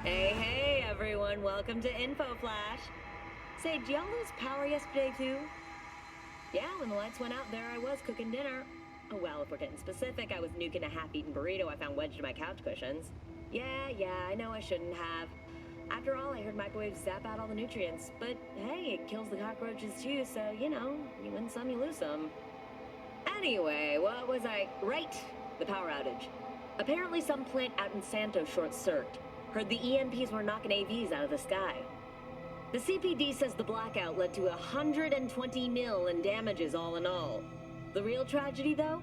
Hey, everyone, welcome to Info Flash. Say, did y'all lose power yesterday, too? Yeah, when the lights went out, there I was cooking dinner. Oh, well, if we're getting specific, I was nuking a half-eaten burrito I found wedged in my couch cushions. Yeah, I know I shouldn't have. After all, I heard microwaves zap out all the nutrients. But hey, it kills the cockroaches too, so, you know, you win some, you lose some. Anyway, what was I... Right, the power outage. Apparently some plant out in Santo short-circuited. Heard the EMPs were knocking AVs out of the sky. The CPD says the blackout led to 120 mil in damages all in all. The real tragedy, though?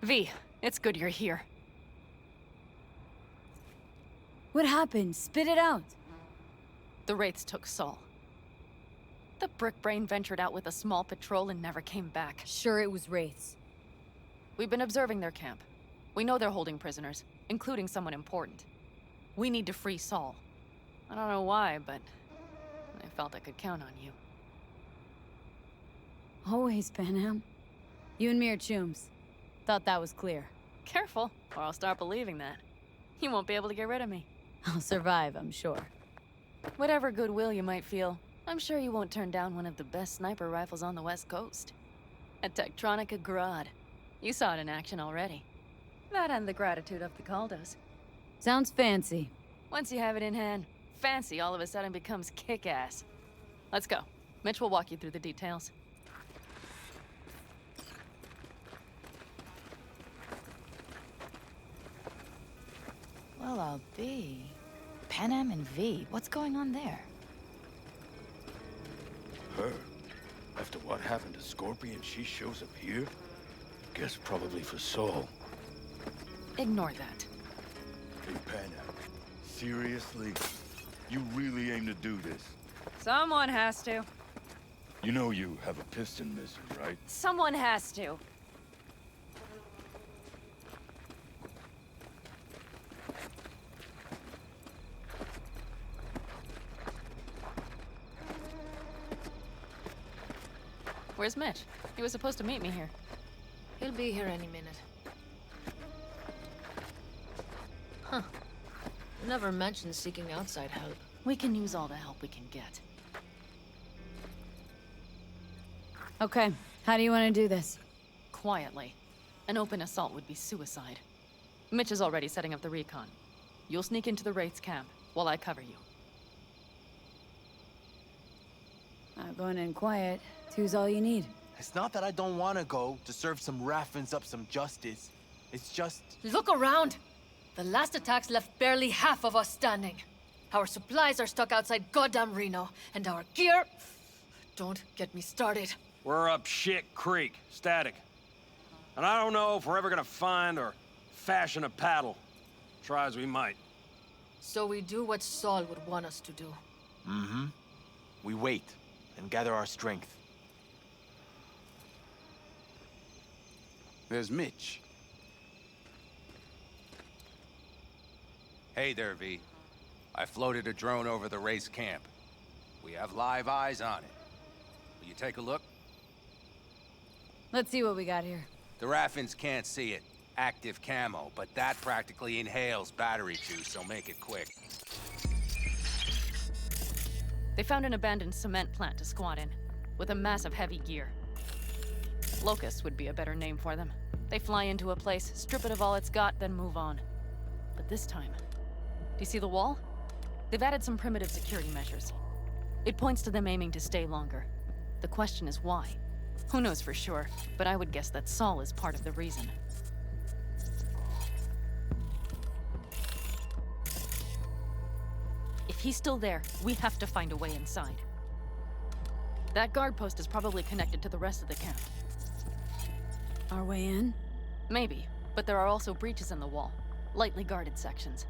V, it's good you're here. What happened? Spit it out. The Wraiths took Saul. The brick brain ventured out with a small patrol and never came back. Sure, it was Wraiths. We've been observing their camp. We know they're holding prisoners, including someone important. We need to free Saul. I don't know why, but I felt I could count on you. Always, Panam. You and me are chums. Thought that was clear. Careful, or I'll start believing that. You won't be able to get rid of me. I'll survive, I'm sure. Whatever goodwill you might feel, I'm sure you won't turn down one of the best sniper rifles on the West Coast. A Tektronica Grad. You saw it in action already. That and the gratitude of the Caldos. Sounds fancy. Once you have it in hand, fancy all of a sudden becomes kick-ass. Let's go. Mitch will walk you through the details. Well, I'll be. Panam and V, what's going on there? Her? After what happened to Scorpion, she shows up here? Guess probably for Saul. Ignore that. Hey, Panam. Seriously? You really aim to do this? Someone has to. You know you have a piston missing, right? Someone has to. Where's Mitch? He was supposed to meet me here. He'll be here any minute. Huh. Never mentioned seeking outside help. We can use all the help we can get. Okay, how do you want to do this? Quietly. An open assault would be suicide. Mitch is already setting up the recon. You'll sneak into the Wraiths camp while I cover you. Going in quiet. Two's all you need. It's not that I don't want to go to serve some Raffins up some justice. It's just... Look around! The last attacks left barely half of us standing. Our supplies are stuck outside goddamn Reno, and our gear... Don't get me started. We're up Shit Creek. Static. And I don't know if we're ever gonna find or fashion a paddle. Try as we might. So we do what Saul would want us to do. Mm-hmm. We wait and gather our strength. There's Mitch. Hey there, V. I floated a drone over the race camp. We have live eyes on it. Will you take a look? Let's see what we got here. The Raffins can't see it. Active camo, but that practically inhales battery juice, so make it quick. They found an abandoned cement plant to squat in, with a massive heavy gear. Locusts would be a better name for them. They fly into a place, strip it of all it's got, then move on. But this time, do you see the wall? They've added some primitive security measures. It points to them aiming to stay longer. The question is why? Who knows for sure, but I would guess that Saul is part of the reason. If he's still there, we have to find a way inside. That guard post is probably connected to the rest of the camp. Our way in? Maybe, but there are also breaches in the wall. Lightly guarded sections.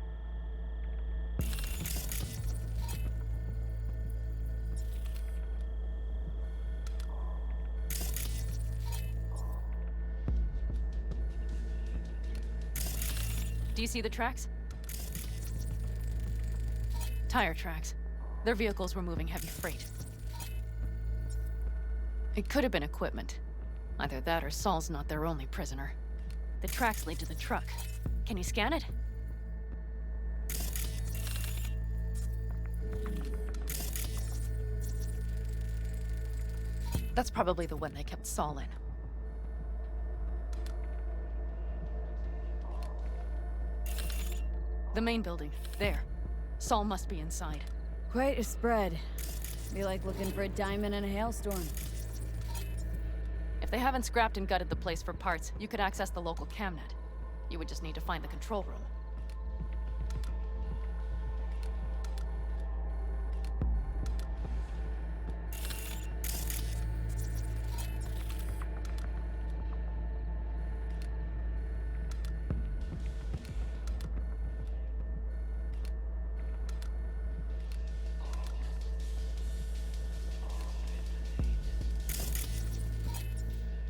Do you see the tracks? Tire tracks. Their vehicles were moving heavy freight. It could have been equipment. Either that or Saul's not their only prisoner. The tracks lead to the truck. Can you scan it? That's probably the one they kept Saul in. The main building. There. Saul must be inside. Quite a spread. Be like looking for a diamond in a hailstorm. If they haven't scrapped and gutted the place for parts, you could access the local camnet. You would just need to find the control room.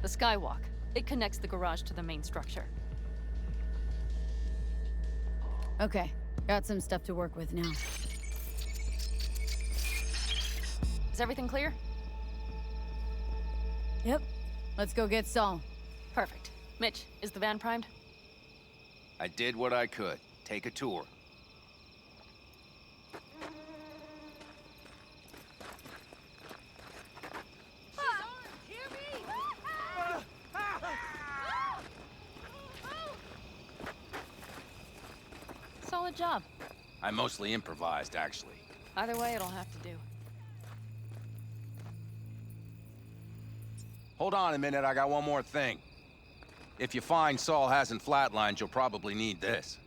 The skywalk. It connects the garage to the main structure. Okay, got some stuff to work with now. Is everything clear? Yep. Let's go get Saul. Perfect. Mitch, is the van primed? I did what I could. Take a tour. Solid job. I mostly improvised, actually. Either way, it'll have to do. Hold on a minute, I got one more thing. If you find Saul hasn't flatlined, you'll probably need this.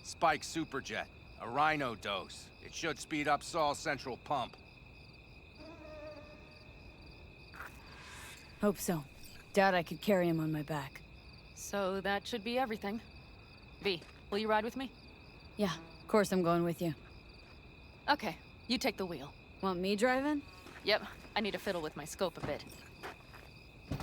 Spike Superjet, a Rhino dose. It should speed up Saul's central pump. Hope so. Doubt I could carry him on my back. So that should be everything. V, will you ride with me? Yeah, of course I'm going with you. Okay, you take the wheel. Want me driving? Yep, I need to fiddle with my scope a bit. Oh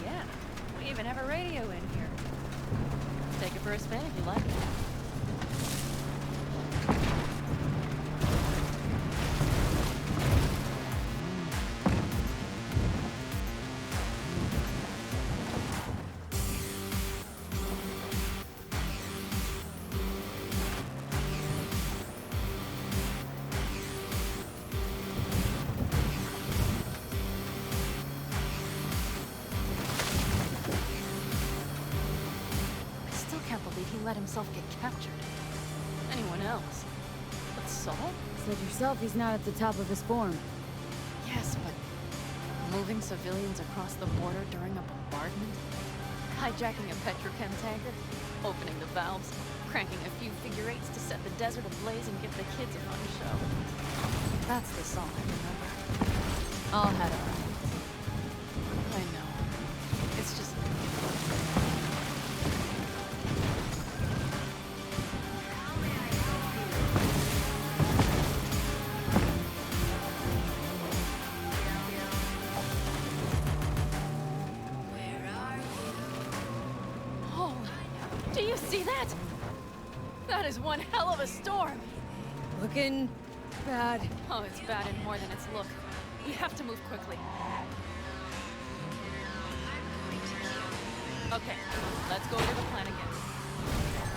yeah, we even have a radio in here. Take it for a spin if you like. Let himself get captured. Anyone else? But Saul? Said yourself he's not at the top of his form. Yes, but moving civilians across the border during a bombardment? Hijacking a petrochem tanker, opening the valves, cranking a few figure eights to set the desert ablaze and give the kids a fun show. That's the song I remember. All had our own. I know. It's just... Do you see that? That is one hell of a storm. Looking bad. Oh, it's bad in more than its look. We have to move quickly. Okay, let's go over the plan again.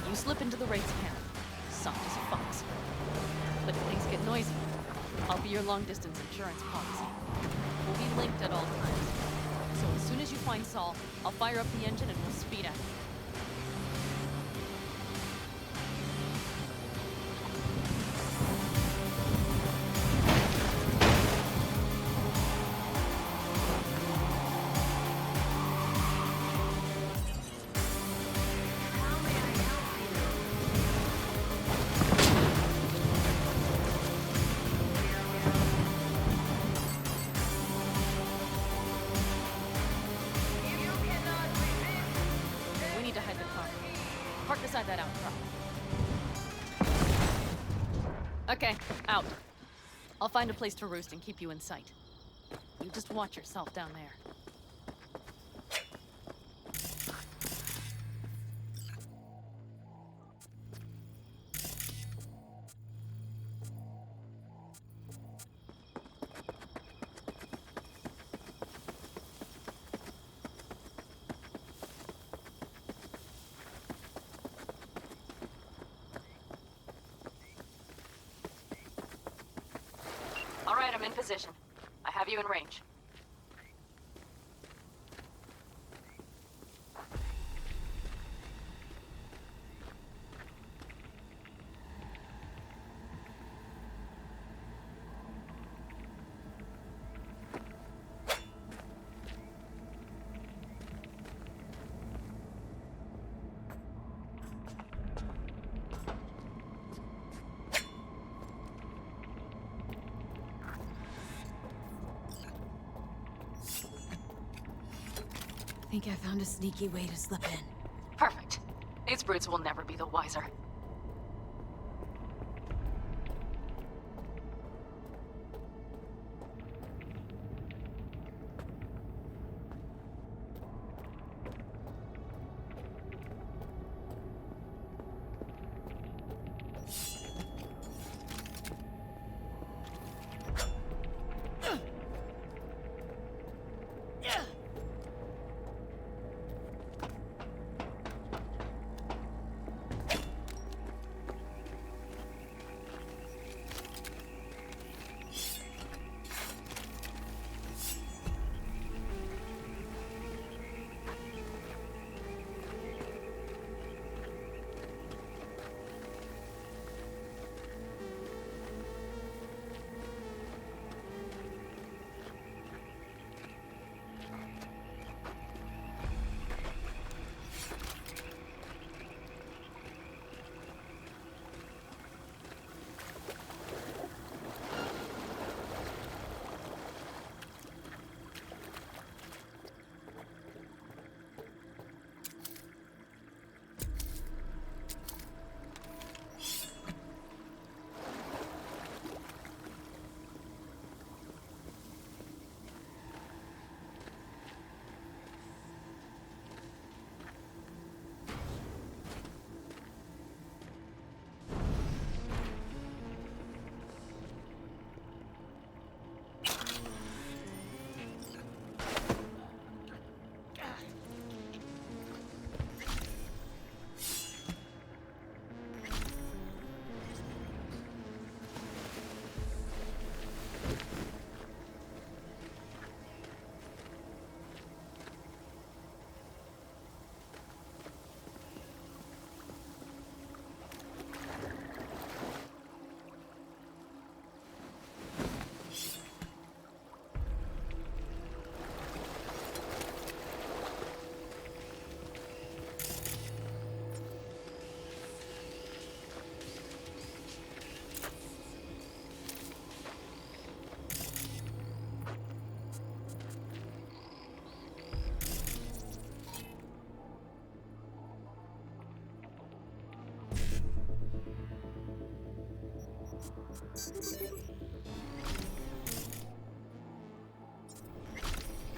You slip into the rates camp, soft as a fox. But if things get noisy, I'll be your long-distance insurance policy. We'll be linked at all times. So as soon as you find Saul, I'll fire up the engine and we'll speed out. We need to hide the car. Park beside that outcrop. Okay, out. I'll find a place to roost and keep you in sight. You just watch yourself down there. All right, I'm in position. I have you in range. I think I found a sneaky way to slip in. Perfect. These brutes will never be the wiser.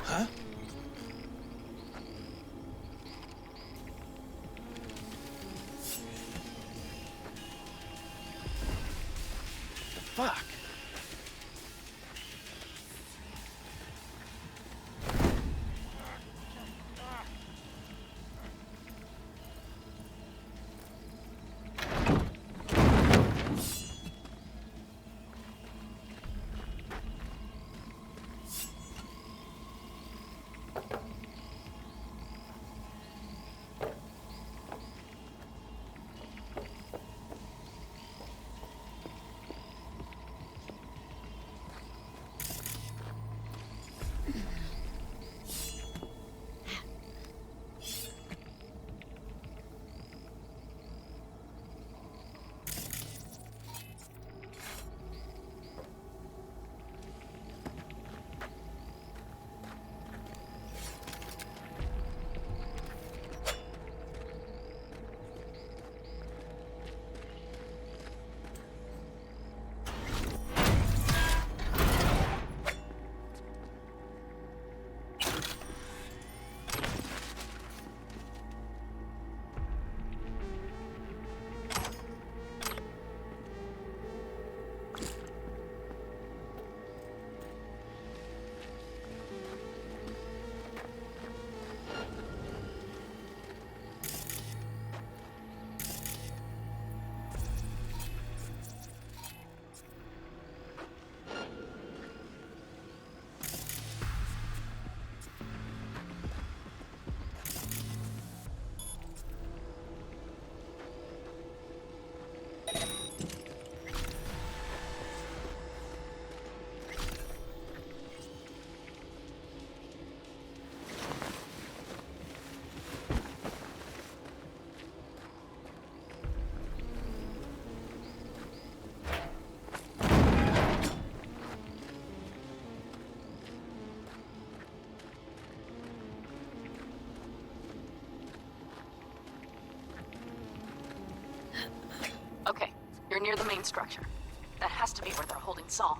Huh? The fuck? Okay, you're near the main structure. That has to be where they're holding Saul.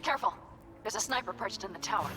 Careful. There's a sniper perched in the tower.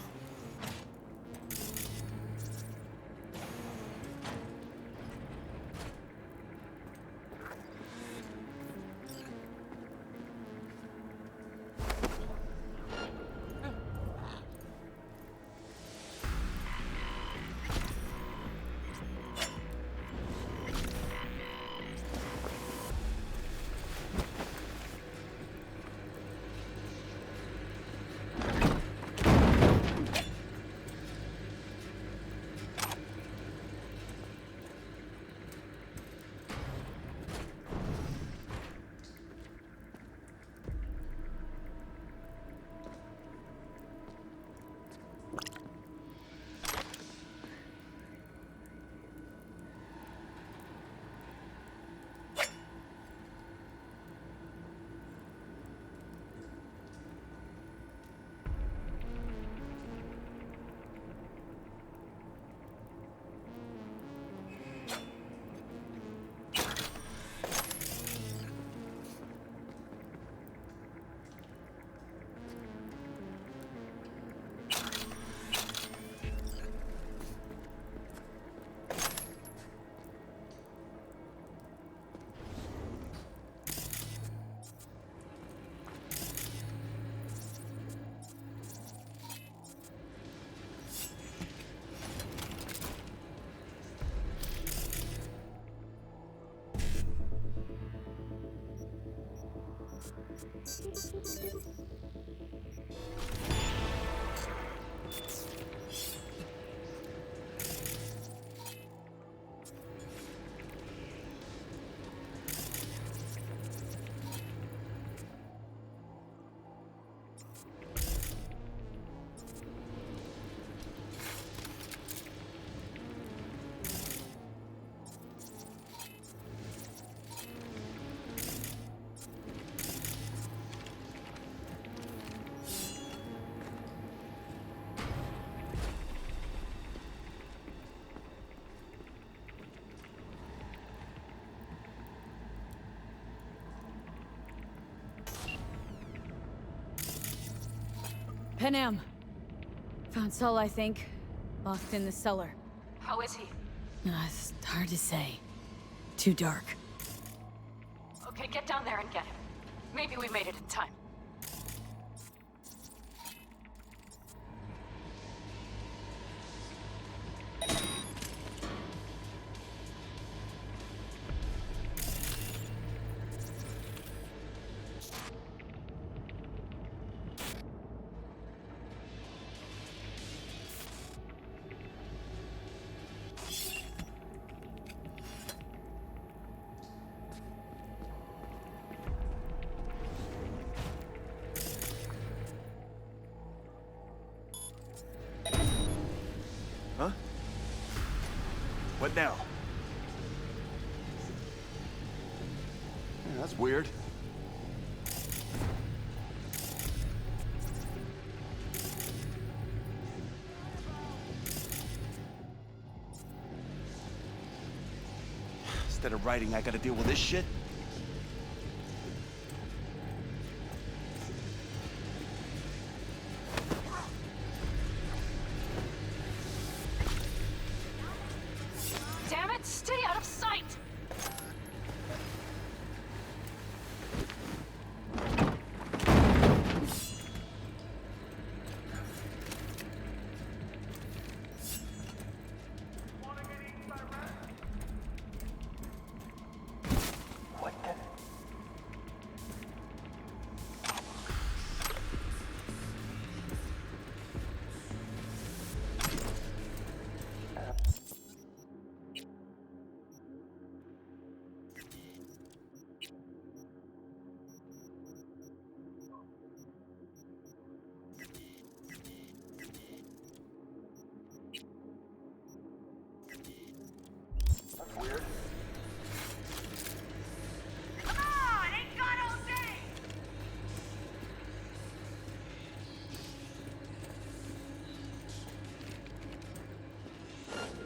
Panam. Found Saul, I think. Locked in the cellar. How is he? It's hard to say. Too dark. Okay, get down there and get him. Maybe we made it in time. Huh? What now? Yeah, that's weird. Instead of writing, I gotta deal with this shit? Damn it! Stay out of sight!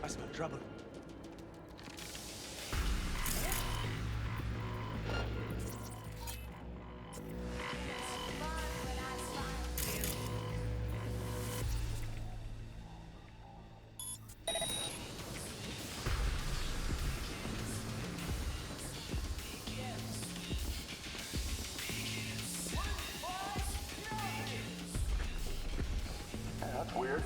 I smell trouble. That's weird.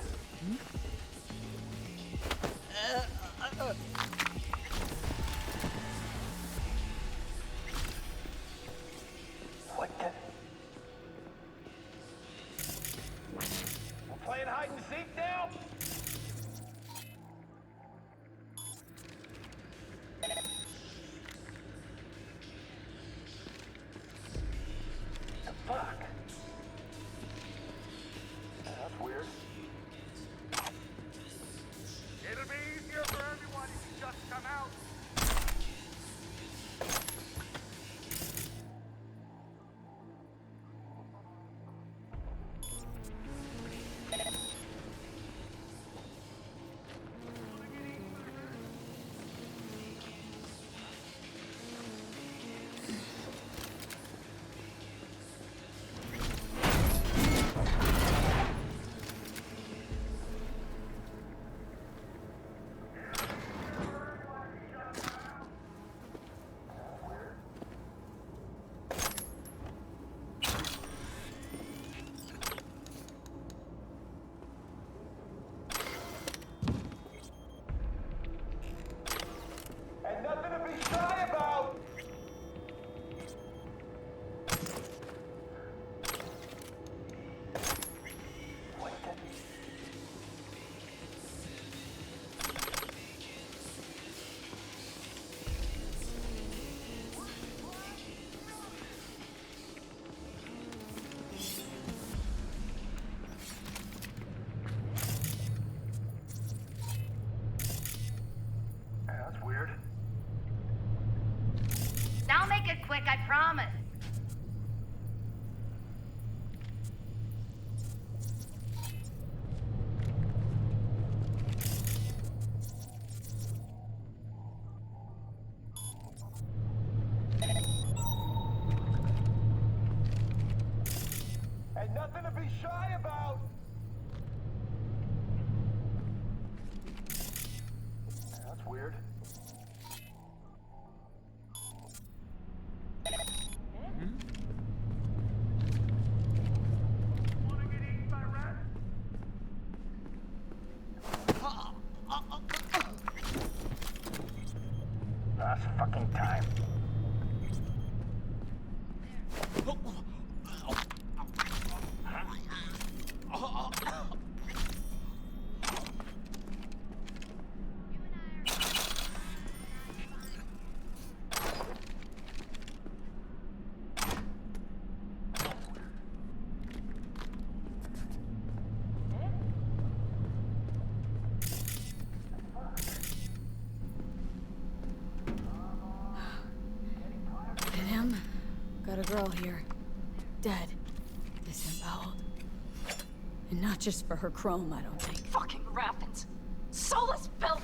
What the? We're playing hide and seek now? The fuck? That's weird. It'll be easier for everyone if you just come out. And nothing to be shy about! What the? That's weird. I'll make it quick, I promise. And nothing to be shy about! last fucking time. Panam, got a girl here. Dead. Disemboweled. And not just for her chrome, I don't think. Fucking rabbits. Soulless built.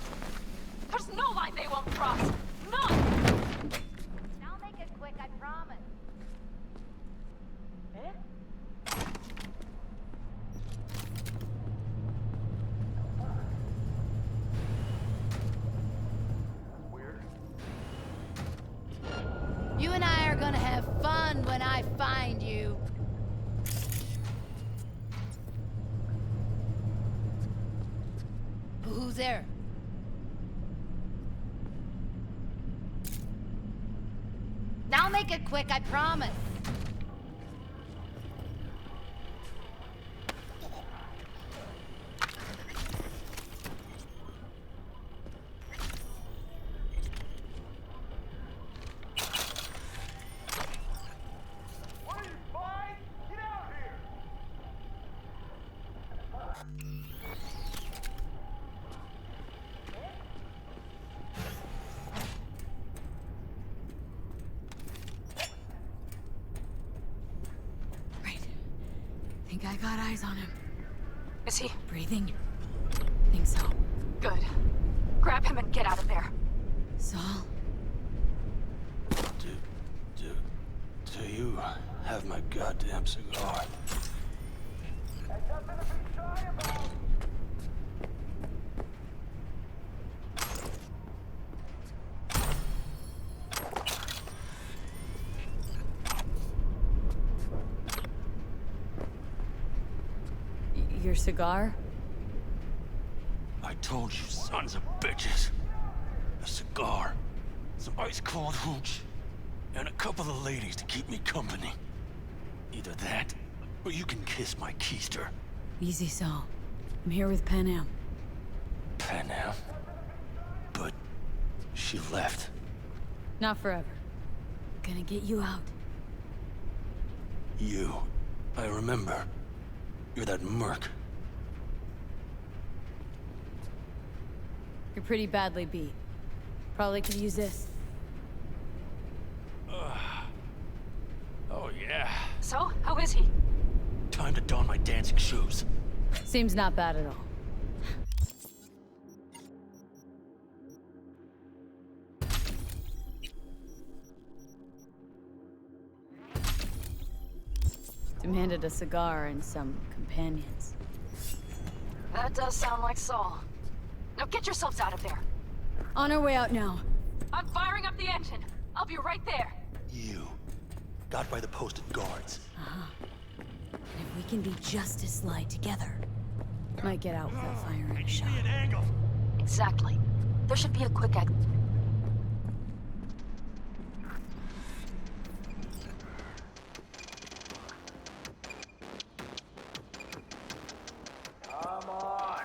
There's no line they won't cross. None! I'll make it quick, I promise. You and I are gonna have fun when I find you. Who's there? I'll make it quick, I promise. What are you, fine? Get out here! Right. Think I got eyes on him. Is he? Breathing? Think so. Good. Grab him and get out of there. Saul? Do you have my goddamn cigar? Your cigar? I told you, sons of bitches. A cigar, some ice-cold hooch, and a couple of ladies to keep me company. Either that, or you can kiss my keister. Easy, Saul. I'm here with Panam. Panam? But she left. Not forever. Gonna get you out. You. I remember. You're that merc. You're pretty badly beat. Probably could use this. Oh, yeah. So, how is he? Time to don my dancing shoes. Seems not bad at all. Demanded a cigar and some companions. That does sound like Saul. Now get yourselves out of there. On our way out now. I'm firing up the engine. I'll be right there. You. Got by the posted guards. And if we can be just as sly together, might get out without firing a shot. Exactly. There should be a quick exit. Come on.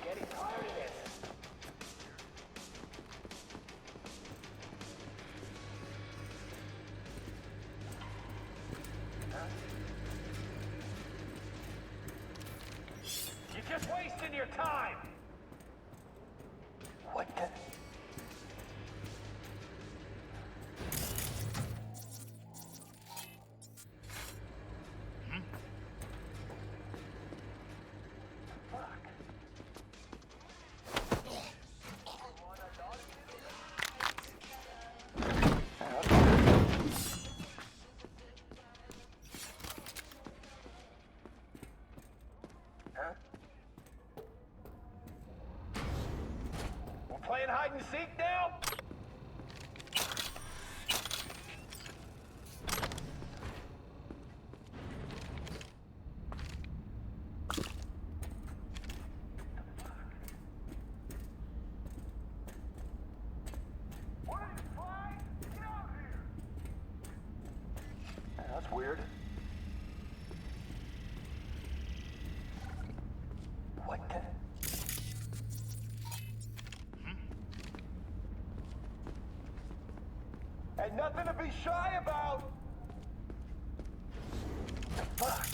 Getting tired of this. You're just wasting your time. What the? We're playing hide and seek now? What are you And nothing to be shy about. Fuck.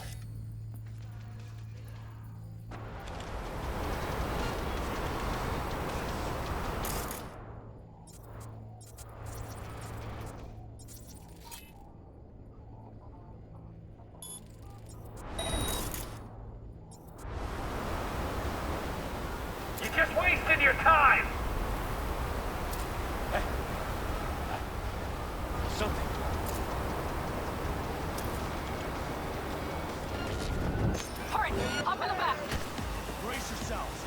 You're just wasting your time. Something. Hurry! Hop in the back! Brace yourselves.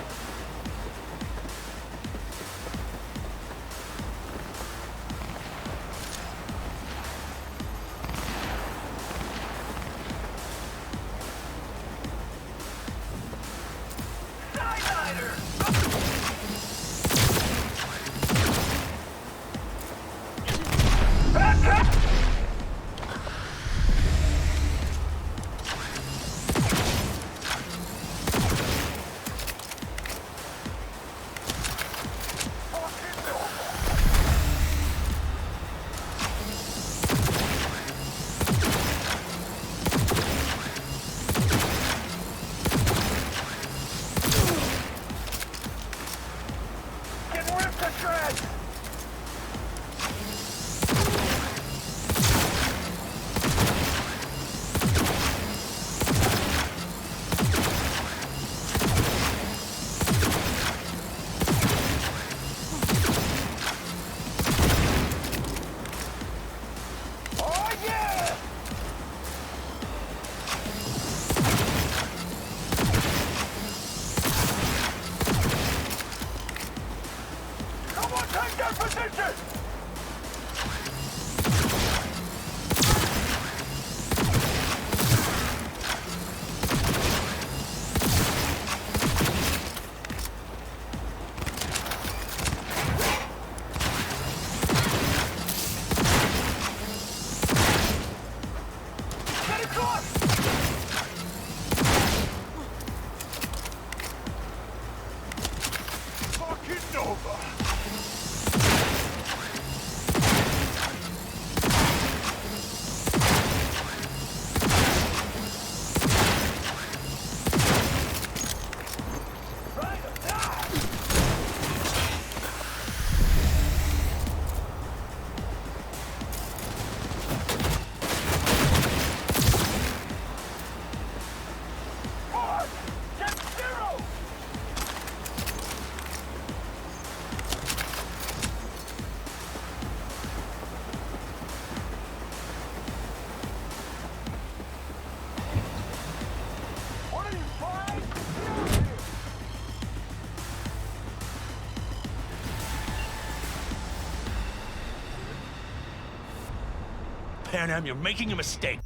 Panam, you're making a mistake.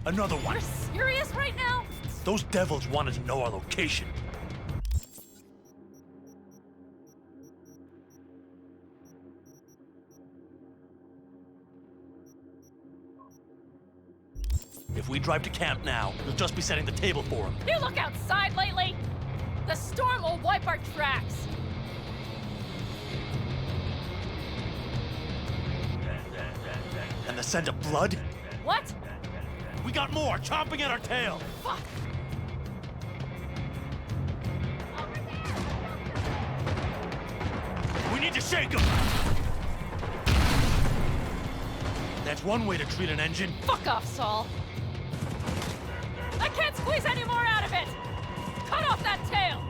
Another one. You're serious right now? Those devils wanted to know our location. If we drive to camp now, we'll just be setting the table for them. You look outside lately? The storm will wipe our tracks. And the scent of blood? What? We got more chomping at our tail. Fuck! We need to shake them. That's one way to treat an engine. Fuck off, Saul. I can't squeeze any more out of it! Cut off that tail!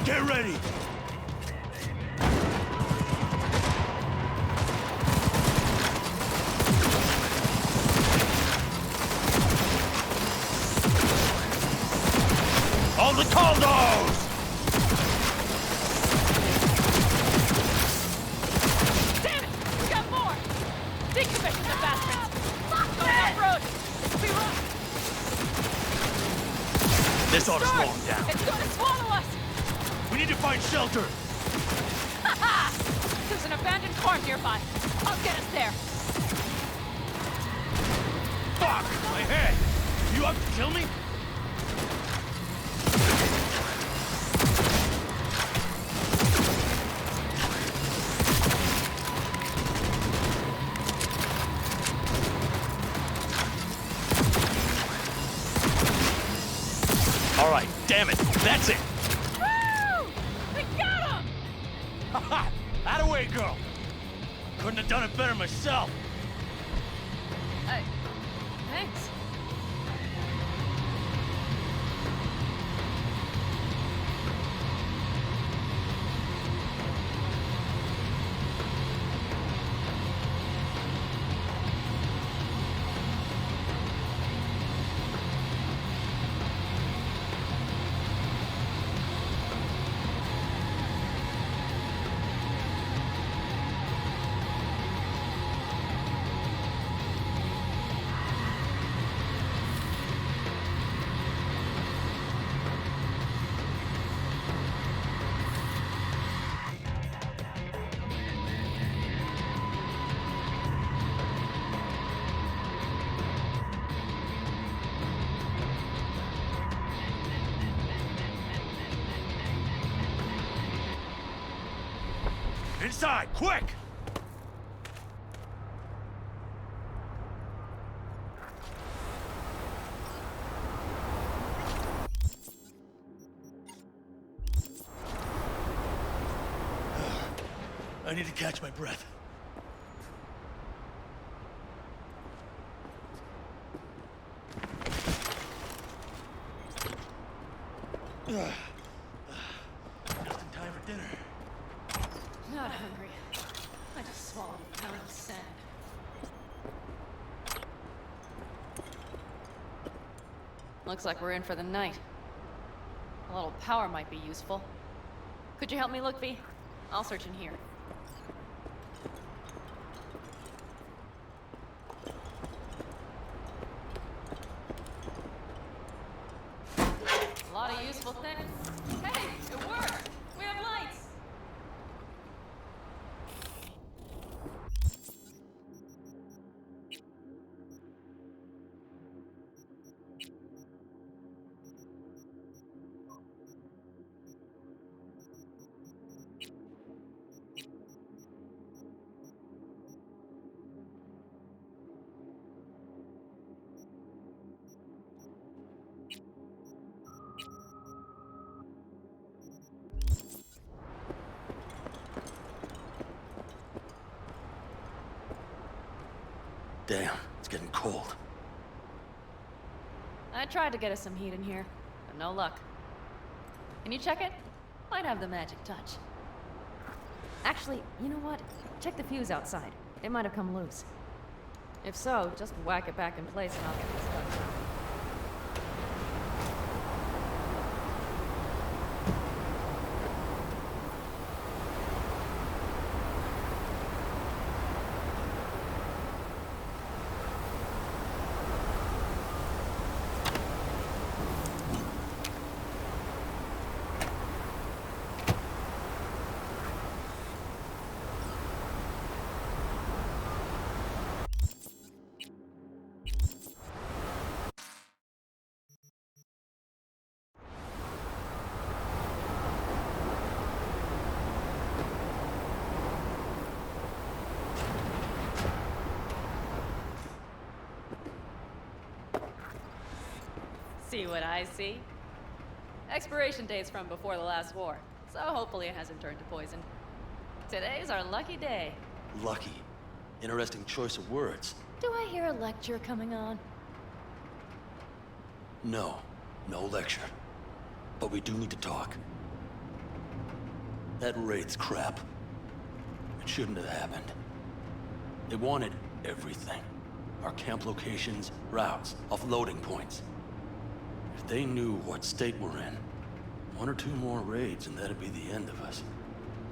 Get ready! On the condos! Damn it! We got more! Decommission the bastards! Going off-road! It'll be rough! This ought to slow him down. It's gonna swallow us! We need to find shelter! Ha! There's an abandoned farm nearby. I'll get us there. Fuck! My head! You out to kill me? All right, damn it. That's it. Woo! We got him! Ha! Atta-way, girl. Couldn't have done it better myself. Thanks. Inside, quick! I need to catch my breath. Just in time for dinner. Not hungry. I just swallowed a pound of sand. Looks like we're in for the night. A little power might be useful. Could you help me look, V? I'll search in here. A lot of useful things. Hey, it worked! We have lights! Damn, it's getting cold. I tried to get us some heat in here, but no luck. Can you check it? Might have the magic touch. Actually, you know what? Check the fuse outside. It might have come loose. If so, just whack it back in place and I'll get this done. See what I see? Expiration date's from before the last war, so hopefully it hasn't turned to poison. Today's our lucky day. Lucky. Interesting choice of words. Do I hear a lecture coming on? No, no lecture. But we do need to talk. That raid's crap. It shouldn't have happened. They wanted everything. Our camp locations, routes, offloading points. If they knew what state we're in, 1 or 2 more raids and that'd be the end of us.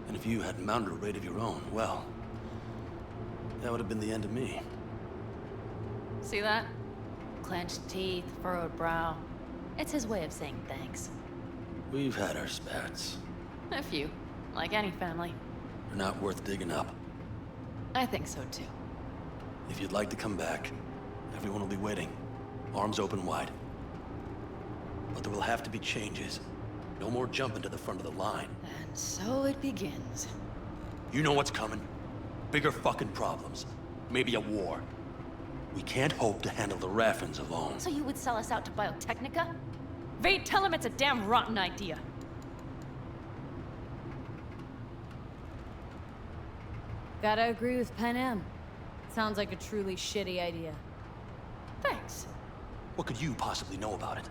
And if you had mounted a raid of your own, well, that would have been the end of me. See that? Clenched teeth, furrowed brow. It's his way of saying thanks. We've had our spats. A few, like any family. They're not worth digging up. I think so too. If you'd like to come back, Everyone will be waiting, arms open wide. But there will have to be changes. No more jumping to the front of the line. And so it begins. You know what's coming. Bigger fucking problems. Maybe a war. We can't hope to handle the Raffins alone. So you would sell us out to Biotechnica? Vade, tell him it's a damn rotten idea. Gotta agree with Panam. Sounds like a truly shitty idea. Thanks. What could you possibly know about it?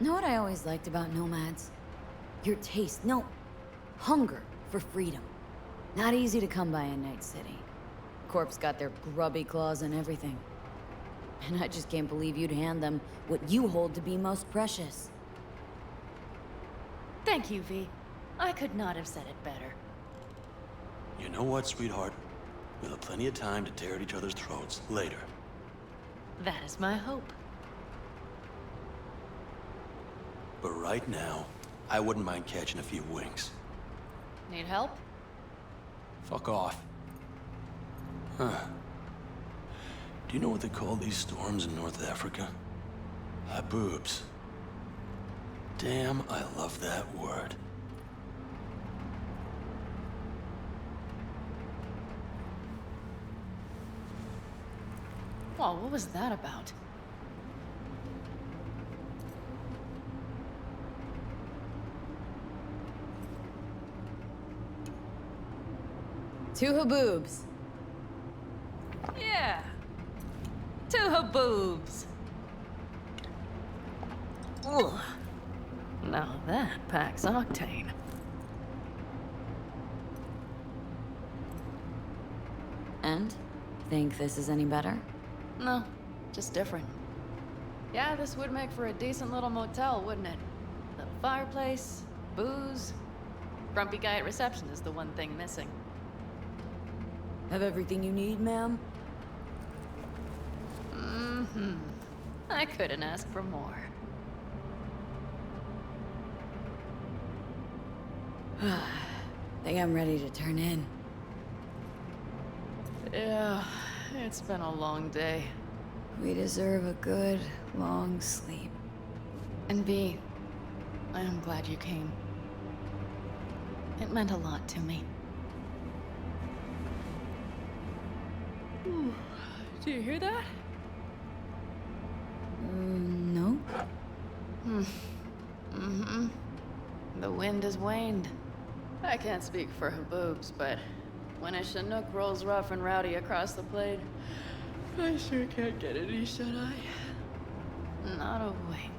Know what I always liked about nomads? Your taste, no, hunger for freedom. Not easy to come by in Night City. Corp's got their grubby claws and everything. And I just can't believe you'd hand them what you hold to be most precious. Thank you, V. I could not have said it better. You know what, sweetheart? We'll have plenty of time to tear at each other's throats later. That is my hope. But right now, I wouldn't mind catching a few winks. Need help? Fuck off. Huh. Do you know what they call these storms in North Africa? Haboobs. Damn, I love that word. Whoa, what was that about? Two haboobs. Yeah. Two haboobs. Ugh. Now that packs octane. And? Think this is any better? No, just different. Yeah, this would make for a decent little motel, wouldn't it? Little fireplace, booze. Grumpy guy at reception is the one thing missing. Have everything you need, ma'am? Mm-hmm. I couldn't ask for more. Think I'm ready to turn in. Yeah, it's been a long day. We deserve a good, long sleep. And B, I am glad you came. It meant a lot to me. Do you hear that? No? Mm-hmm. The wind has waned. I can't speak for Haboobs, but when a Chinook rolls rough and rowdy across the plain, I sure can't get any shut-eye. Not a wink.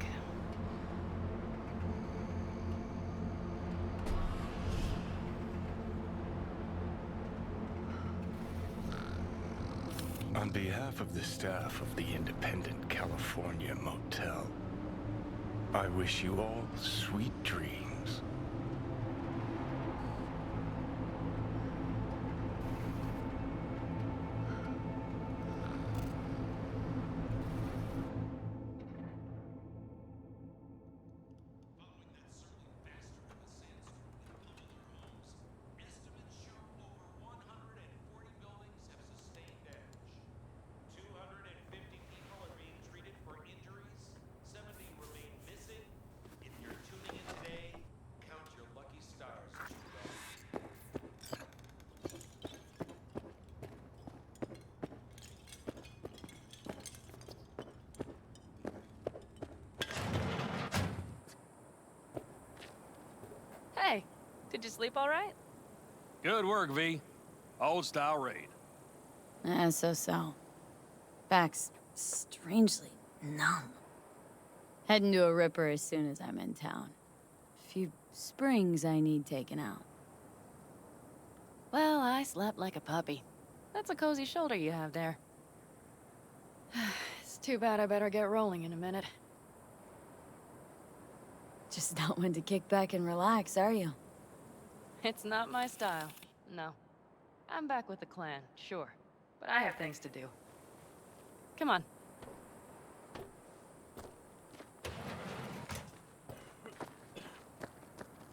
On behalf of the staff of the Independent California Motel, I wish you all sweet dreams. Hey, did you sleep all right? Good work, V. Old-style raid. So. Back's strangely numb. Heading to a ripper as soon as I'm in town. Few springs I need taken out. Well, I slept like a puppy. That's a cozy shoulder you have there. It's too bad I better get rolling in a minute. Just not one to kick back and relax, are you? It's not my style, no. I'm back with the clan, sure. But I have things to do. Come on.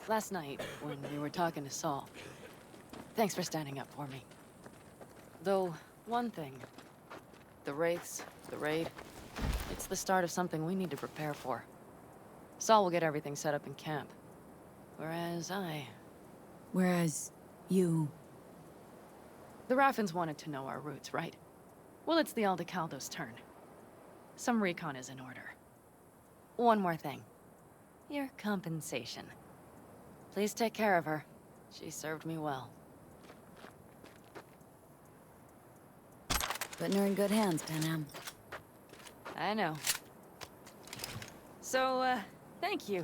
Last night, when we were talking to Saul, thanks for standing up for me. Though, One thing. The Wraiths, the raid. It's the start of something we need to prepare for. Saul will get everything set up in camp. Whereas you... The Raffins wanted to know our roots, right? Well, it's the Aldecaldo's turn. Some recon is in order. One more thing. Your compensation. Please take care of her. She served me well. Putting her in good hands, Panam. I know. So, thank you.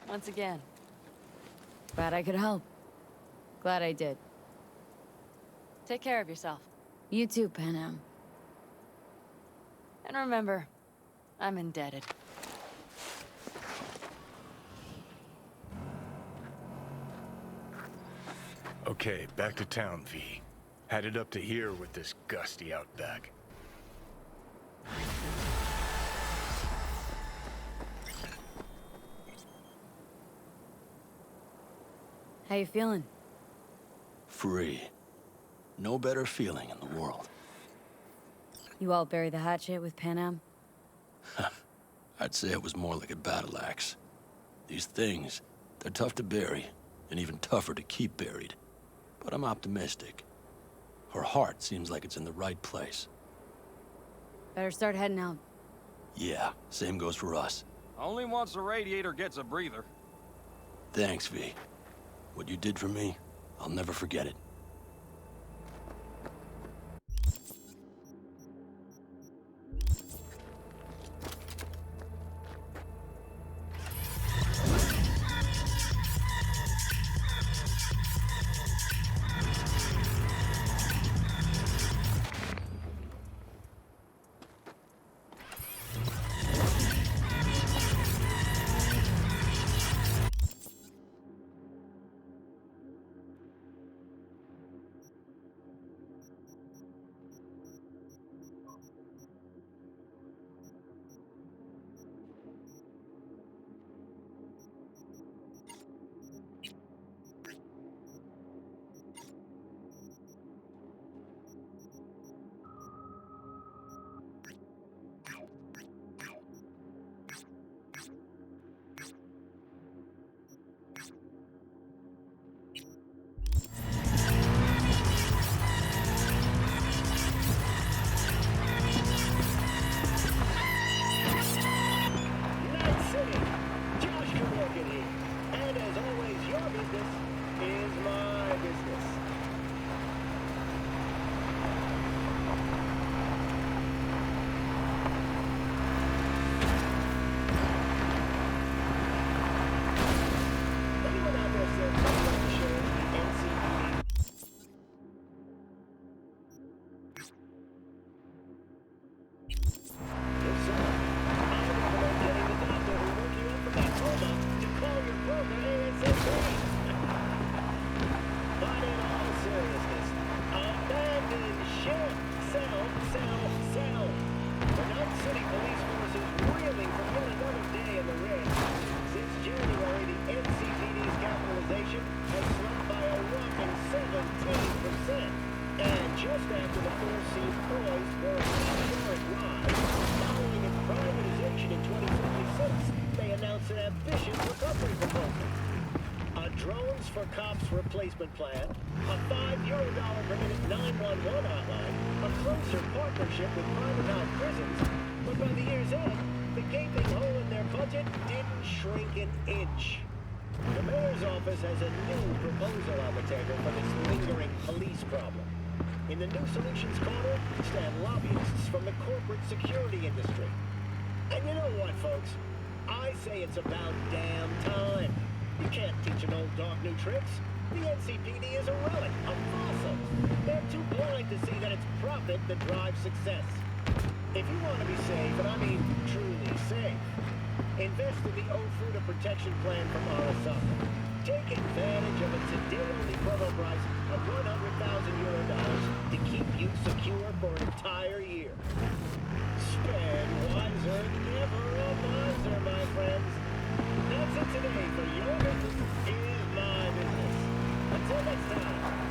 Once again. Glad I could help. Glad I did. Take care of yourself. You too, Panam. And remember, I'm indebted. Okay, back to town, V. Headed up to here with this gusty outback. How you feeling? Free. No better feeling in the world. You all bury the hatchet with Panam? I'd say it was more like a battle axe. These things, they're tough to bury, and even tougher to keep buried. But I'm optimistic. Her heart seems like it's in the right place. Better start heading out. Yeah, same goes for us. Only once the radiator gets a breather. Thanks, V. What you did for me, I'll never forget it. for Cops replacement plan, a €5 per minute 911 hotline, a closer partnership with private house prisons, but by the year's end, the gaping hole in their budget didn't shrink an inch. The mayor's office has a new proposal on the table for this lingering police problem. In the new solutions corner stand lobbyists from the corporate security industry. And you know what, folks? I say it's about damn time. You can't teach an old dog new tricks. The NCPD is a relic, a fossil. They're too blind to see that it's profit that drives success. If you want to be safe, and I mean truly safe, invest in the O-Fuda protection plan from Arasaka. Take advantage of a today-only promo price of €100,000 to keep you secure for an entire year. Spend wiser, never a miser, my friends. That's it today for Your Business is My Business. Until next time.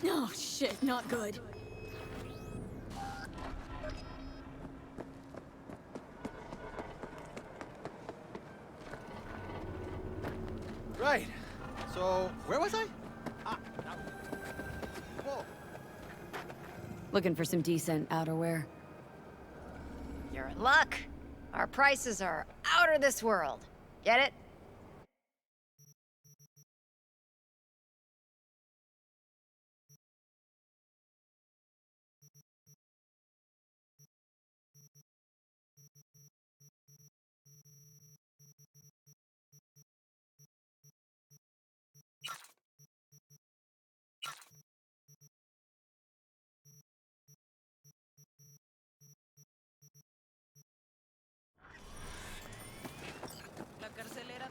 Oh, shit, not good. Right. So, where was I? Whoa. Looking for some decent outerwear. You're in luck. Our prices are out of this world. Get it? La carcelera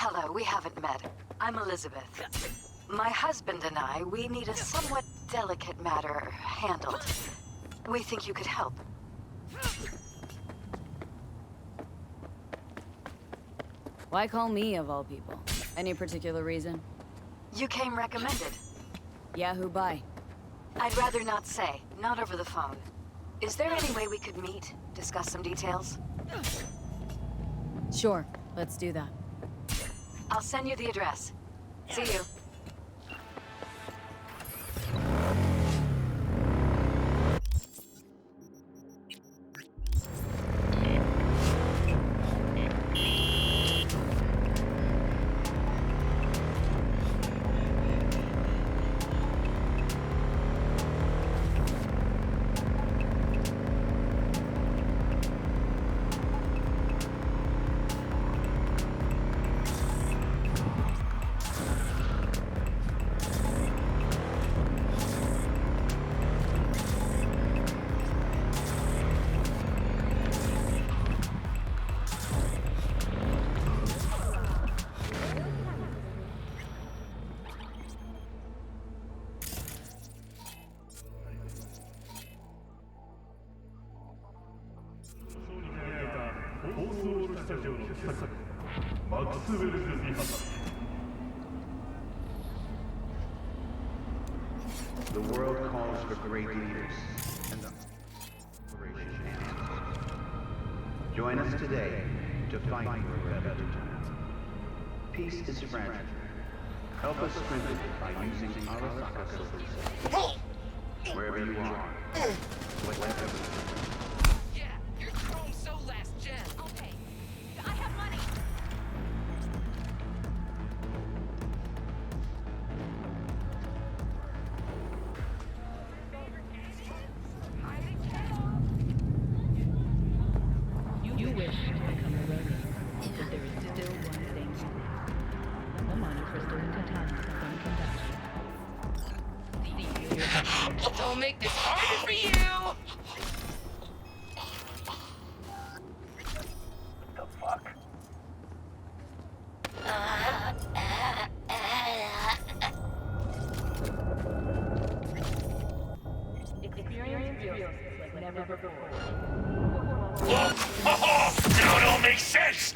Hello, we haven't met. I'm Elizabeth. My husband and I, we need a somewhat delicate matter handled. We think you could help. Why call me, of all people? Any particular reason? You came recommended. Yeah, who by? I'd rather not say. Not over the phone. Is there any way we could meet? Discuss some details? Sure, let's do that. I'll send you the address. See you. The world calls for great leaders, and the operation answers. Join us today to fight for a better tomorrow. Peace is fragile. Help us strengthen it by using Arasaka solutions. Wherever you are, whatever. Yeah, your chrome's so last gen. Okay, I have money. You wish to become a Ronin, but there is still one thing to do. The mana crystal and katana from conduction. Don't make this harder for you! What the fuck? Experience yours like never before. Now it all makes sense!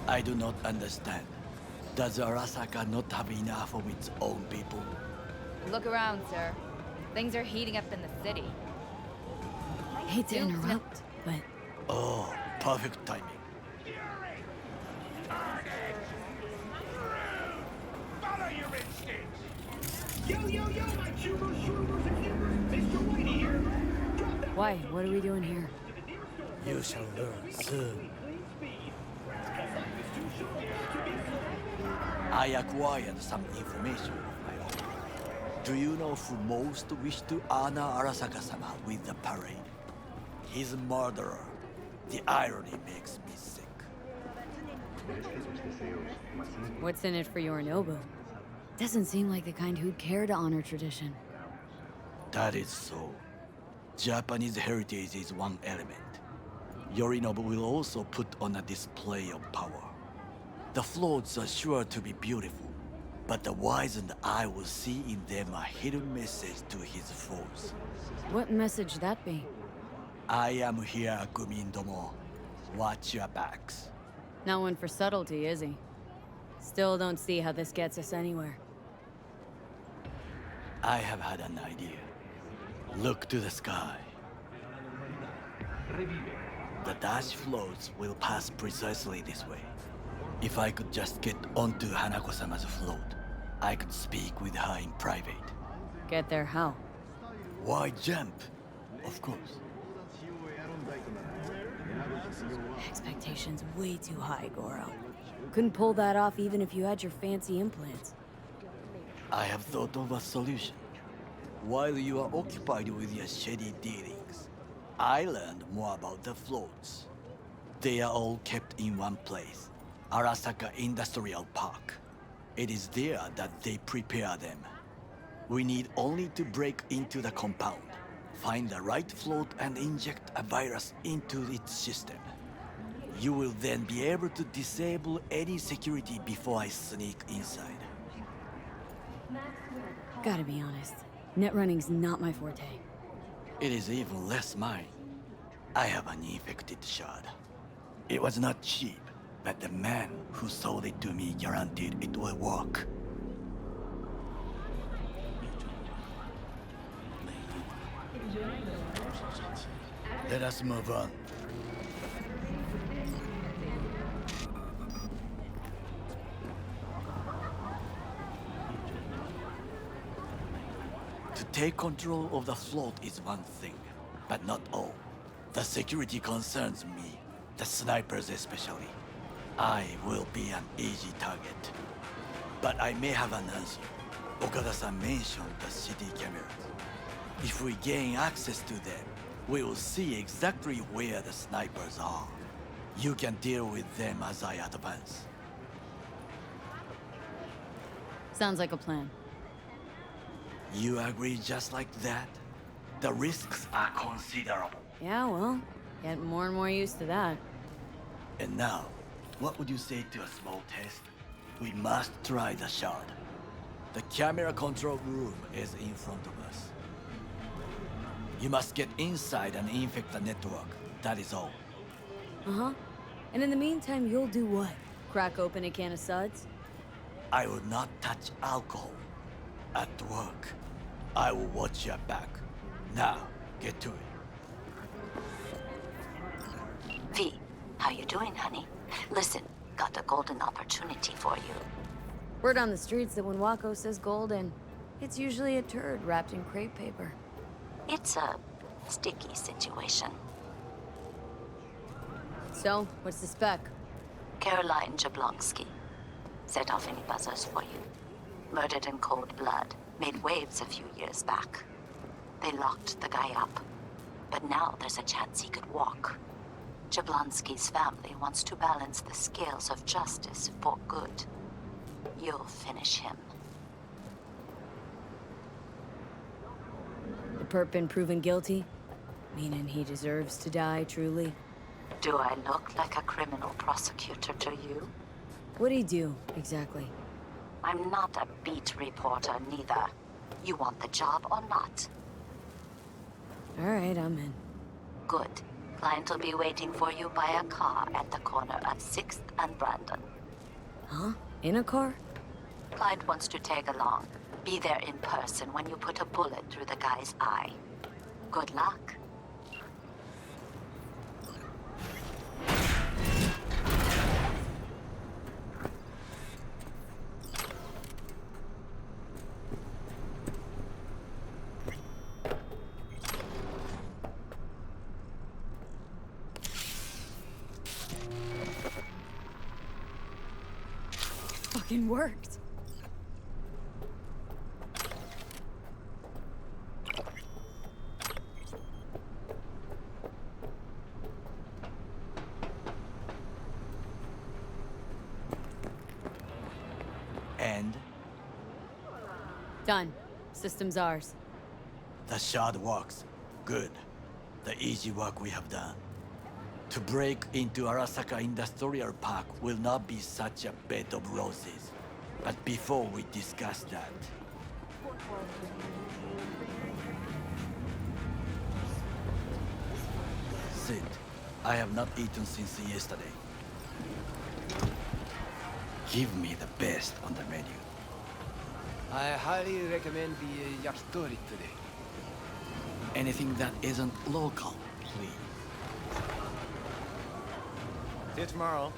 I do not understand. Does Arasaka not have enough of its own people? Look around, sir. Things are heating up in the city. Hate to interrupt, but... Oh, perfect timing. Follow your instincts! Yo, my chubers, shroomers, and humors! Mr. Whitey here! Drop that Why? What are we doing here? You shall learn soon. I acquired some information of my own. Do you know who most wished to honor Arasaka-sama with the parade? His murderer. The irony makes me sick. What's in it for Yorinobu? Doesn't seem like the kind who'd care to honor tradition. That is so. Japanese heritage is one element. Yorinobu will also put on a display of power. The floats are sure to be beautiful, but the wizened eye will see in them a hidden message to his foes. What message that be? I am here, Gumindomo. Watch your backs. Not one for subtlety, is he? Still don't see how this gets us anywhere. I have had an idea. Look to the sky. The dash floats will pass precisely this way. If I could just get onto Hanako-sama's float, I could speak with her in private. Get there how? Why jump? Of course. Expectations way too high, Goro. Couldn't pull that off even if you had your fancy implants. I have thought of a solution. While you are occupied with your shady dealings, I learned more about the floats. They are all kept in one place, Arasaka Industrial Park. It is there that they prepare them. We need only to break into the compound, find the right float and inject a virus into its system. You will then be able to disable any security before I sneak inside. Gotta be honest, net running's not my forte. It is even less mine. I have an infected shard. It was not cheap, but the man who sold it to me guaranteed it will work. Let us move on. To take control of the float is one thing, but not all. The security concerns me, the snipers especially. I will be an easy target. But I may have an answer. Okada-san mentioned the city cameras. If we gain access to them, we will see exactly where the snipers are. You can deal with them as I advance. Sounds like a plan. You agree just like that? The risks are considerable. Yeah, well, get more and more used to that. And now, what would you say to a small test? We must try the shard. The camera control room is in front of us. You must get inside and infect the network. That is all. Uh-huh. And in the meantime, you'll do what? Crack open a can of suds? I will not touch alcohol. At work, I will watch your back. Now, get to it. V, how you doing, honey? Listen, got a golden opportunity for you. Word on the streets that when Wako says golden, it's usually a turd wrapped in crepe paper. It's a sticky situation. So, what's the spec? Caroline Jablonski. Set off any buzzers for you. Murdered in cold blood. Made waves a few years back. They locked the guy up. But now there's a chance he could walk. Jablonski's family wants to balance the scales of justice for good. You'll finish him. The perp been proven guilty? Meaning he deserves to die, truly? Do I look like a criminal prosecutor to you? What'd he do, exactly? I'm not a beat reporter, neither. You want the job or not? All right, I'm in. Good. Client will be waiting for you by a car at the corner of 6th and Brandon. Huh? In a car? Client wants to tag along. Be there in person when you put a bullet through the guy's eye. Good luck. Fucking worked. And Done. System's ours. the shard works. Good. The easy work we have done. To break into Arasaka Industrial Park will not be such a bed of roses. But before we discuss that... Sit. I have not eaten since yesterday. Give me the best on the menu. I highly recommend the yakitori today. Anything that isn't local, please. See you tomorrow.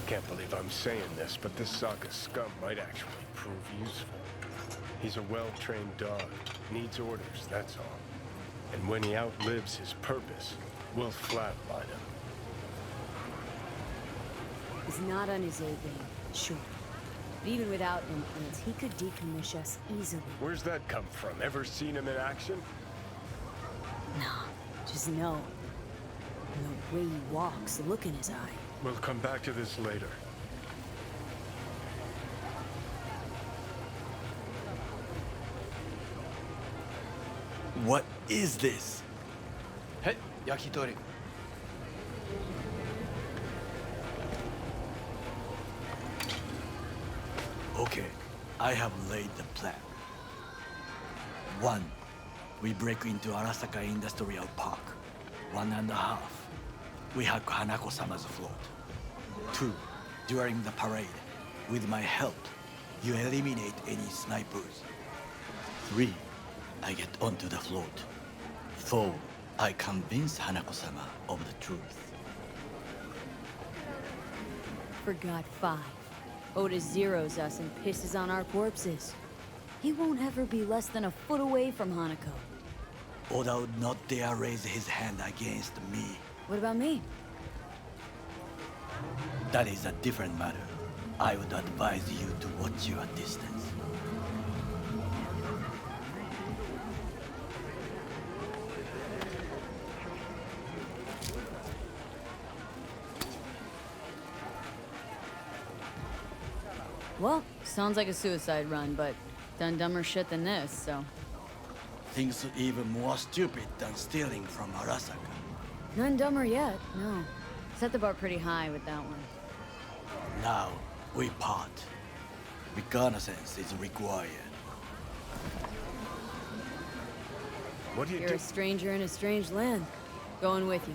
Can't believe I'm saying this, but this Saga scum might actually prove useful. He's a well-trained dog. Needs orders, that's all. And when he outlives his purpose, we'll flatline him. He's not on his A game, sure. But even without implants, he could decommission us easily. Where's that come from? Ever seen him in action? Nah, just know. And the way he walks, the look in his eye. We'll come back to this later. What is this? Hey, yakitori. Okay, I have laid the plan. 1. We break into Arasaka Industrial Park. 1.5. We hack Hanako-sama's float. 2. During the parade, with my help, you eliminate any snipers. 3. I get onto the float. 4. I convince Hanako-sama of the truth. Forgot 5. Otis zeroes us and pisses on our corpses. He won't ever be less than a foot away from Hanako. Oda would not dare raise his hand against me. What about me? That is a different matter. I would advise you to watch your distance. Well, sounds like a suicide run, but done dumber shit than this, so... Things even more stupid than stealing from Arasaka. None dumber yet, no. Set the bar pretty high with that one. Now, we part. Reconnaissance is required. What do you You're do? a stranger in a strange land. Going with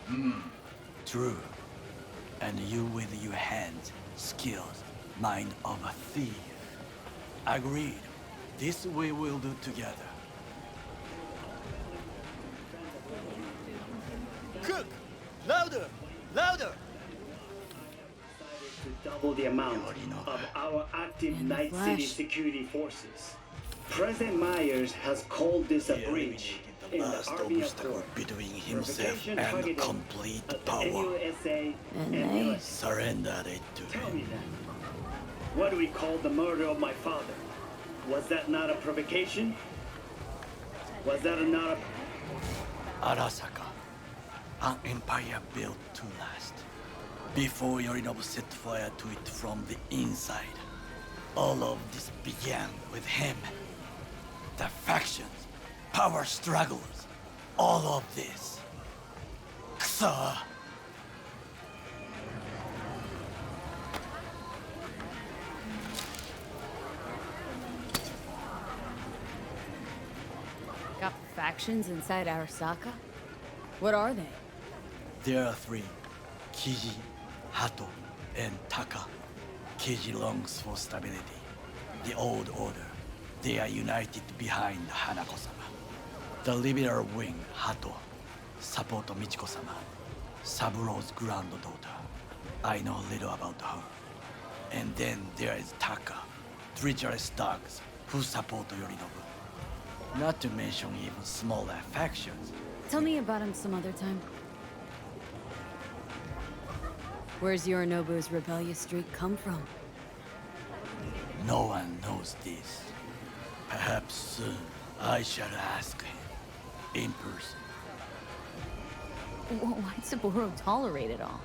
you. True. And you with your hands, skills, mind of a thief. Agreed. This we will do together. Cook! Louder! Louder! To double the amount of our active Night City security forces. President Myers has called this a breach in the Last Army obstacle Accord. between himself Provocation and targeted complete at the power. NUSA And and they US. Surrendered it to Tell him. me then, what do we call the murder of my father? Was that not a provocation? Was that not a... Arasaka, an empire built to last. Before Yorinobu set fire to it from the inside. All of this began with him. The factions, power struggles, all of this. Kusa! factions inside Arasaka? What are they? There are three: Kiji, Hato, and Taka. Kiji longs for stability. The old order. They are united behind Hanako-sama. The liberal wing, Hato, support Michiko-sama, Saburo's granddaughter. I know little about her. And then there is Taka, treacherous dogs who support Yorinobu. Not to mention even smaller factions. Tell me about him some other time. Where's Yorinobu's rebellious streak come from? No one knows this. Perhaps soon I shall ask him in person. Why'd Saburo tolerate it all?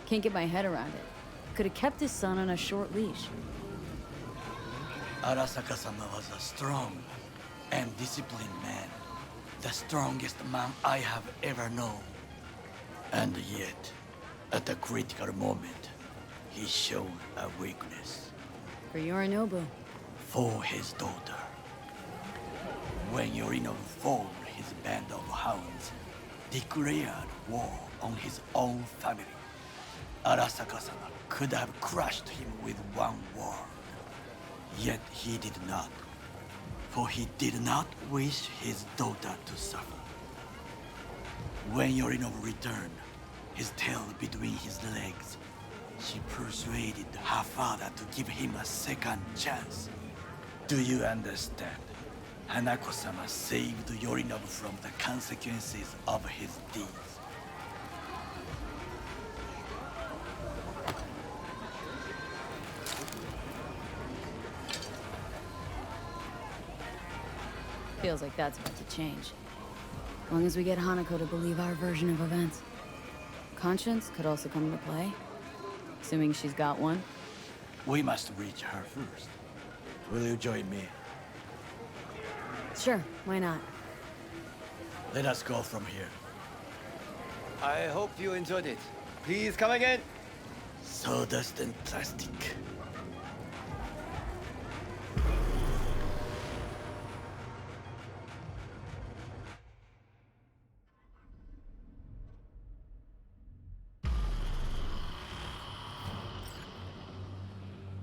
Can't get my head around it. Could have kept his son on a short leash. Arasaka-sama was a strong and disciplined man. The strongest man I have ever known. And yet, at a critical moment, he showed a weakness. For Yorinobu. For his daughter. When Yorinobu formed his band of hounds, declared war on his own family, Arasaka-sama could have crushed him with one word. Yet he did not. For he did not wish his daughter to suffer. When Yorinobu returned, his tail between his legs, she persuaded her father to give him a second chance. Do you understand? Hanako-sama saved Yorinobu from the consequences of his deeds. Feels like that's about to change. As long as we get Hanako to believe our version of events. Conscience could also come into play. Assuming she's got one. We must reach her first. Will you join me? Sure, why not? Let us go from here. I hope you enjoyed it. Please come again. Sawdust and plastic.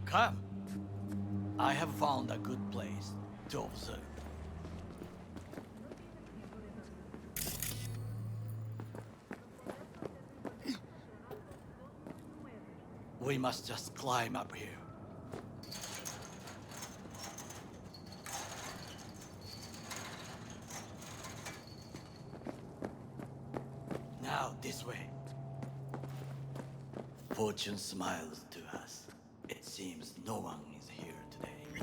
Come. I have found a good place to observe. We must just climb up here. Now, this way. Fortune smiles to us. It seems no one is here today.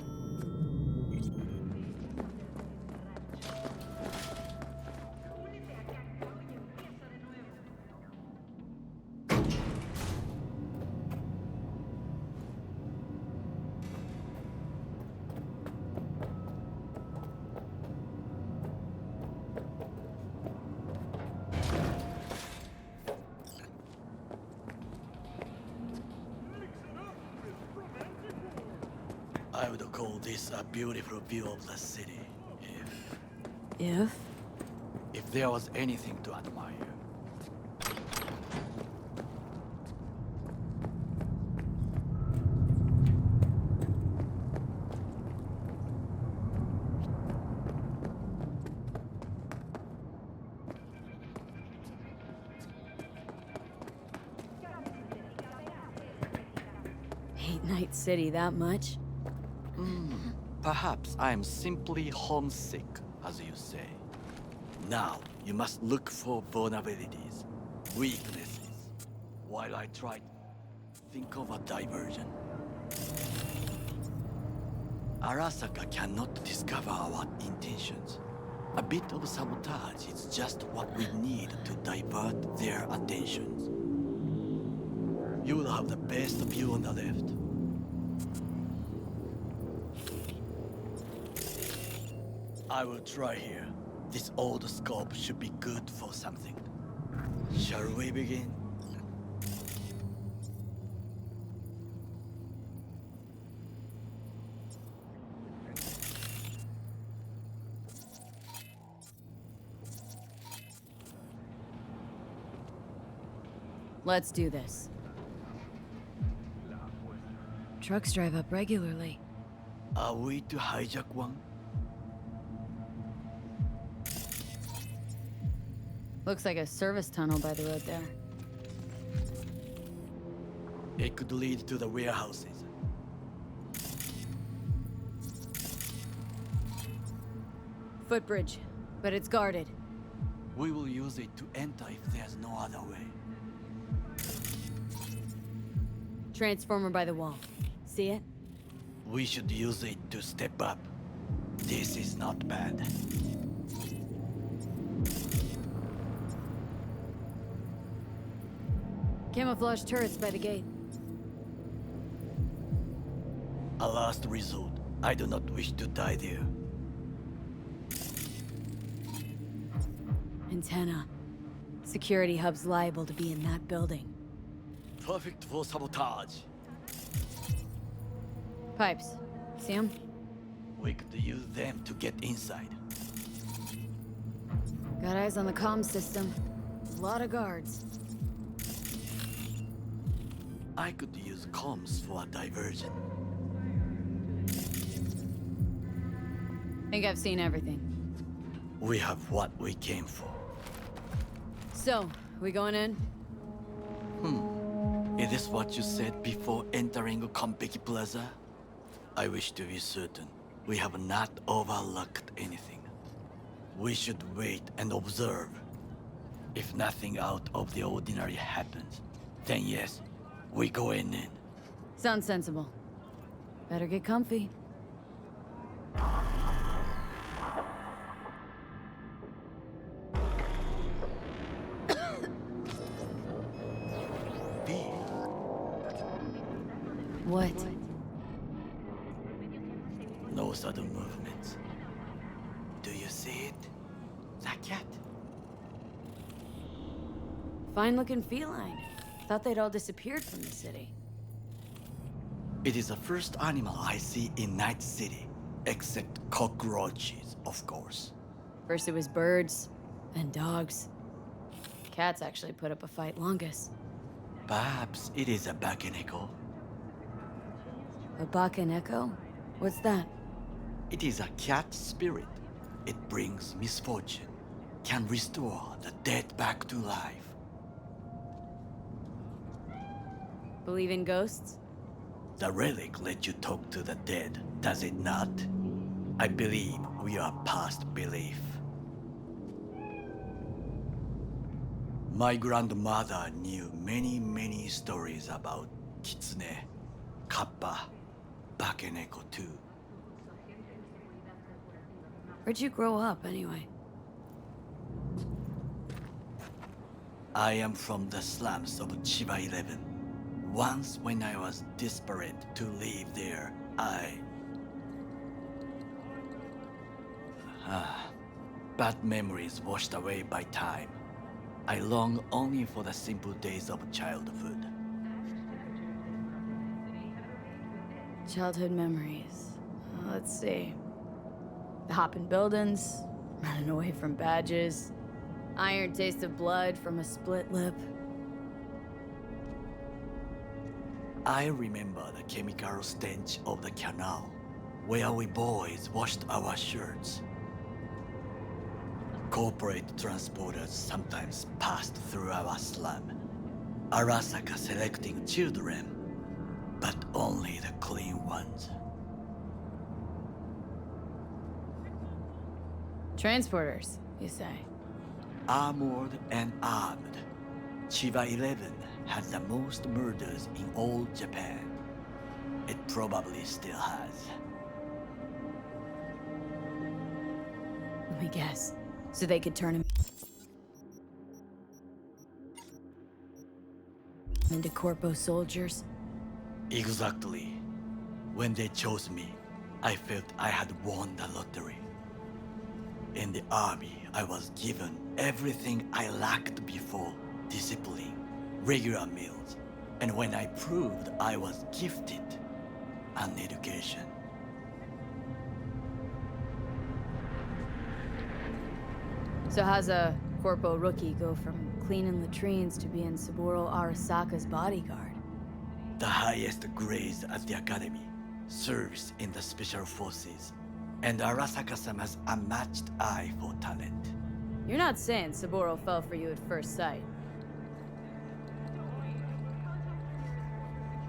I would call this a beautiful view of the city, If? if there was anything to admire. Hate Night City that much? Perhaps I'm simply homesick, as you say. Now, you must look for vulnerabilities, weaknesses, while I try to think of a diversion. Arasaka cannot discover our intentions. A bit of sabotage is just what we need to divert their attentions. You will have the best view on the left. I will try here. This old scope should be good for something. Shall we begin? Let's do this. Trucks drive up regularly. Are we to hijack one? Looks like a service tunnel by the road there. It could lead to the warehouses. Footbridge, but it's guarded. We will use it to enter if there's no other way. Transformer by the wall. See it? We should use it to step up. This is not bad. Camouflage turrets by the gate. A last resort. I do not wish to die there. Antenna. Security hub's liable to be in that building. Perfect for sabotage. Pipes. See 'em? We could use them to get inside. Got eyes on the comm system. A lot of guards. I could use comms for a diversion. Think I've seen everything. We have what we came for. So, we going in? Is this what you said before entering Konpeki Plaza? I wish to be certain we have not overlooked anything. We should wait and observe. If nothing out of the ordinary happens, then yes, we go in. Sounds sensible. Better get comfy. What? No sudden movements. Do you see it? That cat? Fine-looking feline. Thought they'd all disappeared from the city. It is the first animal I see in Night City, except cockroaches, of course. First it was birds, then dogs. Cats actually put up a fight longest. Perhaps it is a Bakeneko. A Bakeneko? What's that? It is a cat spirit. It brings misfortune, can restore the dead back to life. Believe in ghosts? The relic lets you talk to the dead, does it not? I believe we are past belief. My grandmother knew many stories about Kitsune, Kappa, Bakeneko too. Where'd you grow up, anyway? I am from the slums of Chiba 11. Once when I was desperate to leave there, bad memories washed away by time. I long only for the simple days of childhood. Childhood memories. Let's see. Hopping buildings, running away from badges, iron taste of blood from a split lip. I remember the chemical stench of the canal, where we boys washed our shirts. Corporate transporters sometimes passed through our slum, Arasaka selecting children, but only the clean ones. Transporters, you say? Armored and armed, Chiba 11 has the most murders in all Japan. It probably still has. Let me guess. So they could turn him into Corpo soldiers? Exactly. When they chose me, I felt I had won the lottery. In the army, I was given everything I lacked before: discipline, regular meals, and when I proved I was gifted, an education. So how's a Corpo rookie go from cleaning latrines to be in Saburo Arasaka's bodyguard. The highest grades at the academy serves in the special forces, and Arasaka-sama's unmatched eye for talent. You're not saying Saburo fell for you at first sight.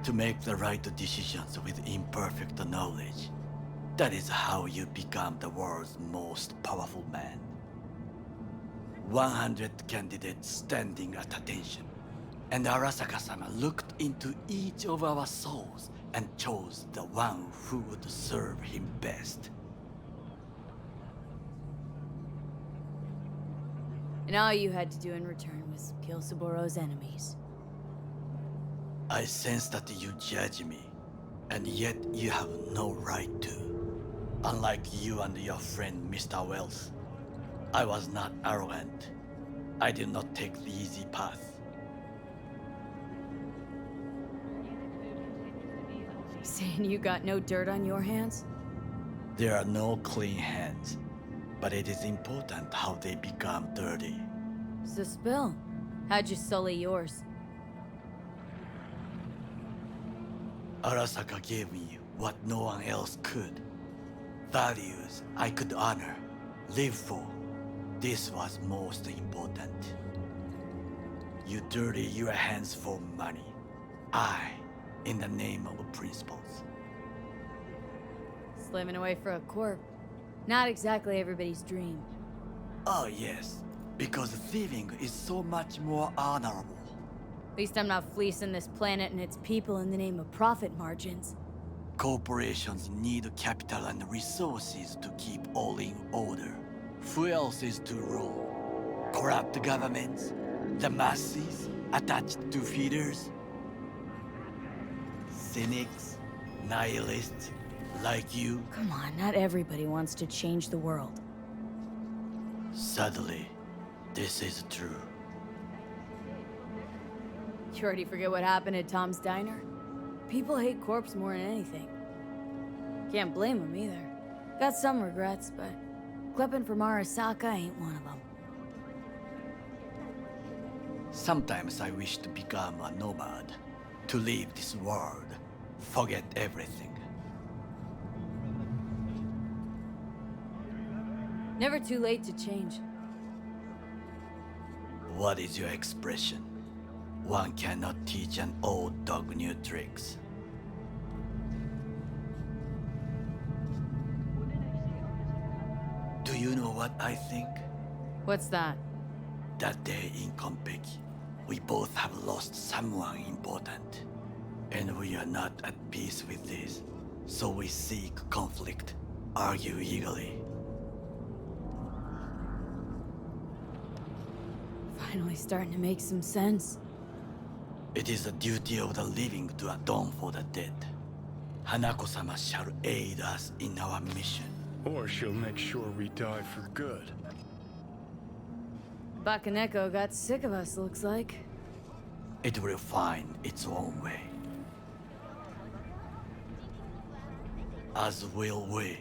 To make the right decisions with imperfect knowledge, that is how you become the world's most powerful man. 100 candidates standing at attention, and Arasaka-sama looked into each of our souls and chose the one who would serve him best. And all you had to do in return was kill Saburo's enemies. I sense that you judge me, and yet you have no right to. Unlike you and your friend Mr. Wells, I was not arrogant. I did not take the easy path. Saying you got no dirt on your hands? There are no clean hands, but it is important how they become dirty. So spill. How'd you sully yours? Arasaka gave me what no one else could. Values I could honor, live for. This was most important. You dirty your hands for money. I, in the name of principles. Slaving away for a corp. Not exactly everybody's dream. Oh yes, because thieving is so much more honorable. At least I'm not fleecing this planet and its people in the name of profit margins. Corporations need capital and resources to keep all in order. Who else is to rule? Corrupt governments? The masses attached to feeders? Cynics? Nihilists? Like you? Come on, not everybody wants to change the world. Sadly, this is true. You already forget what happened at Tom's Diner? People hate corpse more than anything. Can't blame them either. Got some regrets, but clipping from Arasaka ain't one of them. Sometimes I wish to become a nomad, to leave this world, forget everything. Never too late to change. What is your expression? One cannot teach an old dog new tricks. Do you know what I think? What's that? That day in Konpeki, we both have lost someone important. And we are not at peace with this. So we seek conflict, argue eagerly. Finally starting to make some sense. It is the duty of the living to atone for the dead. Hanako-sama shall aid us in our mission. Or she'll make sure we die for good. Bakaneko got sick of us, looks like. It will find its own way. As will we.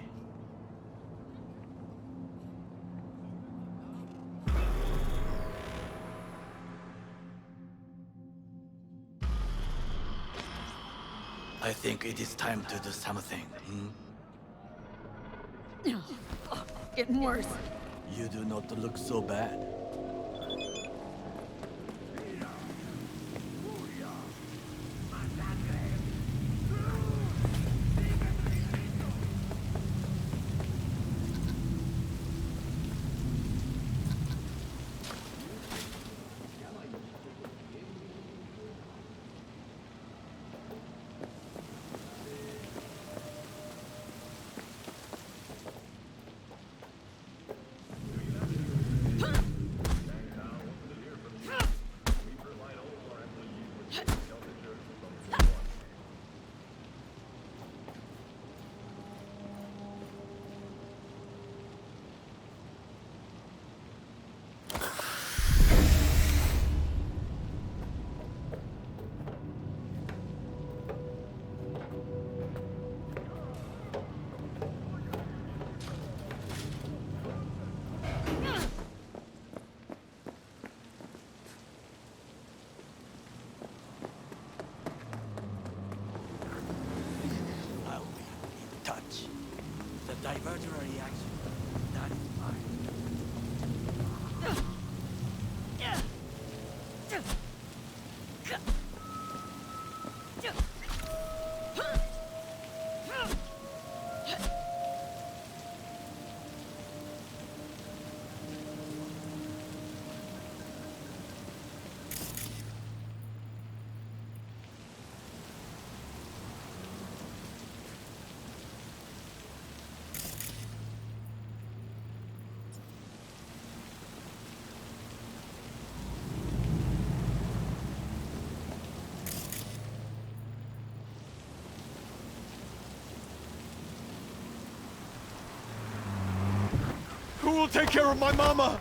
I think it is time to do something, Getting worse. You do not look so bad. Diverted a reaction. That's fine. Who will take care of my mama?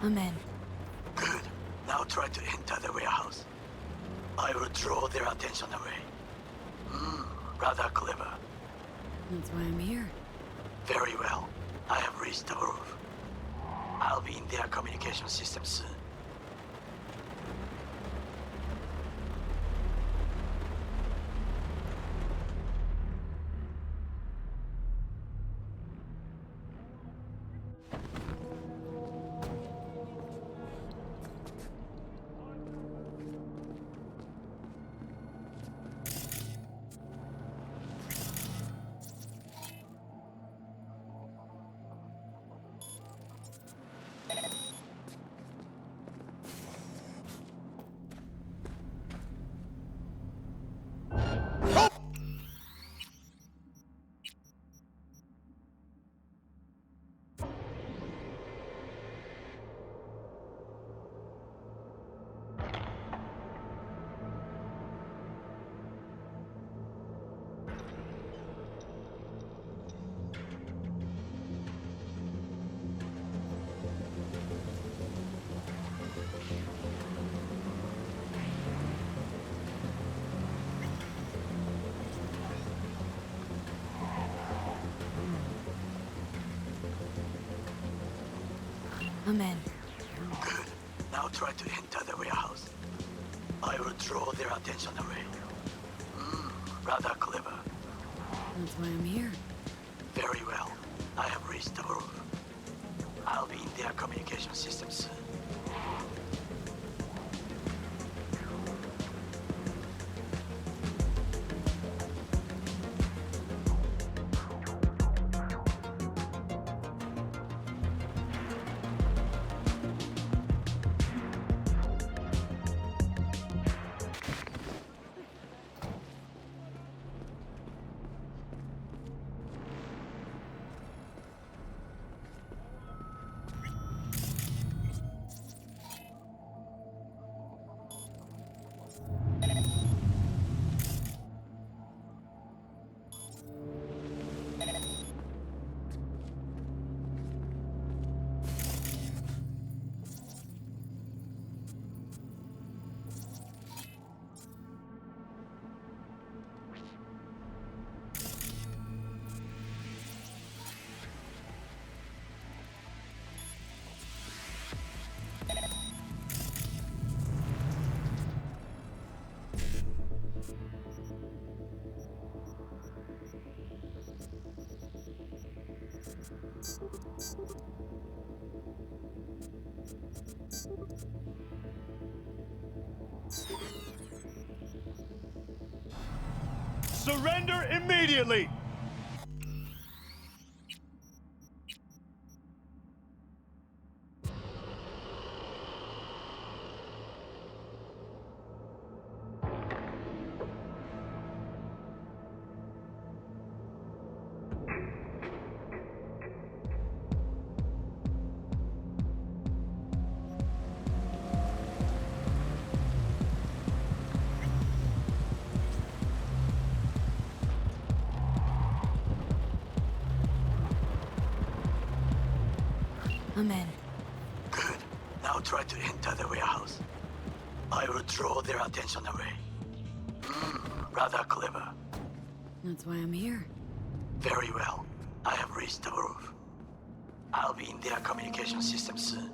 I'm in. Good. Now try to enter the warehouse. I will draw their attention away. Rather clever. That's why I'm here. Very well. I have reached the roof. I'll be in their communication system soon. I'm in. Good. Now try to enter the warehouse. I will draw their attention away. Rather clever. That's why I'm here. Very well. I have reached the roof. I'll be in their communication system soon. Surrender immediately! I'm in. Good. Now try to enter the warehouse. I will draw their attention away. Rather clever. That's why I'm here. Very well. I have reached the roof. I'll be in their communication system soon.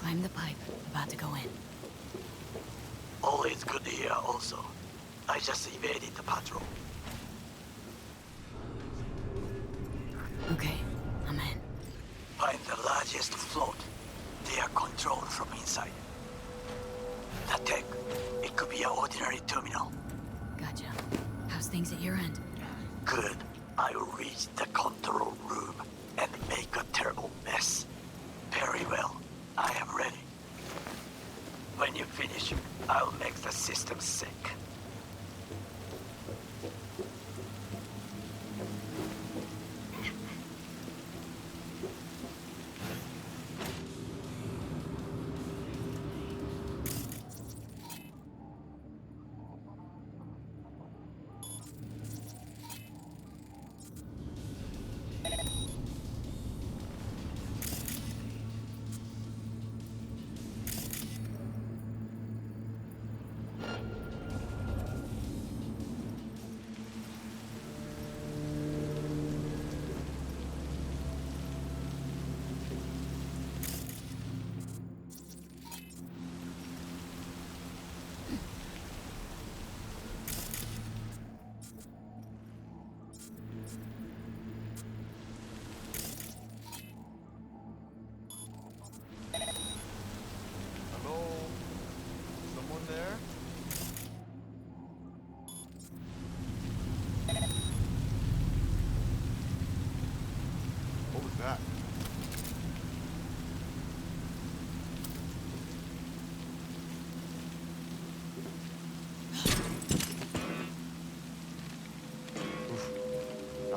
Climb the pipe. About to go in. Always good here also. I just evaded the patrol. Okay, I'm in. Find the largest float. They are controlled from inside. The tech, it could be an ordinary terminal. Gotcha. How's things at your end? Good. I will reach the control room and make a terrible mess. Very well. I am ready. When you finish, I'll make the system sick.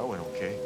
That went okay.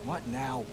What now?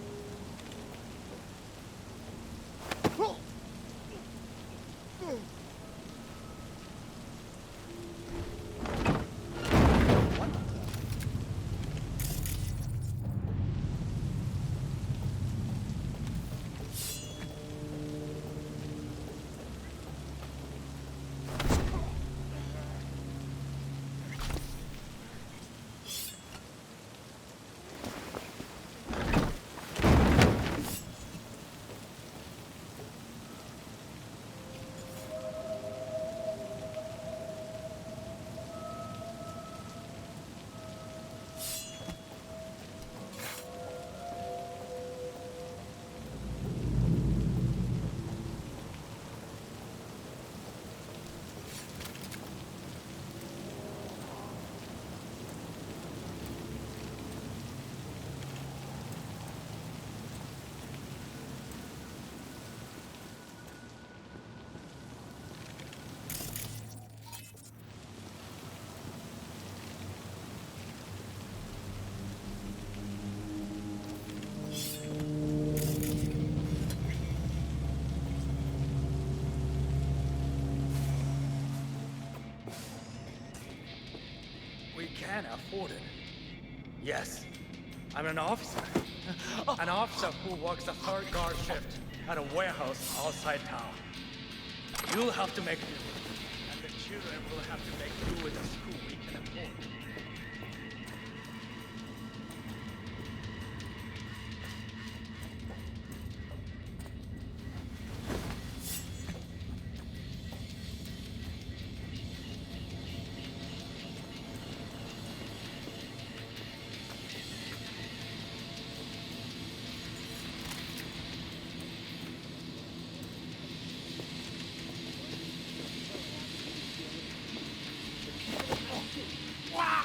We can afford it. Yes. I'm an officer. An officer who works the third guard shift at a warehouse outside town. You'll have to make do. And the children will have to make do with the school we can afford. Wow!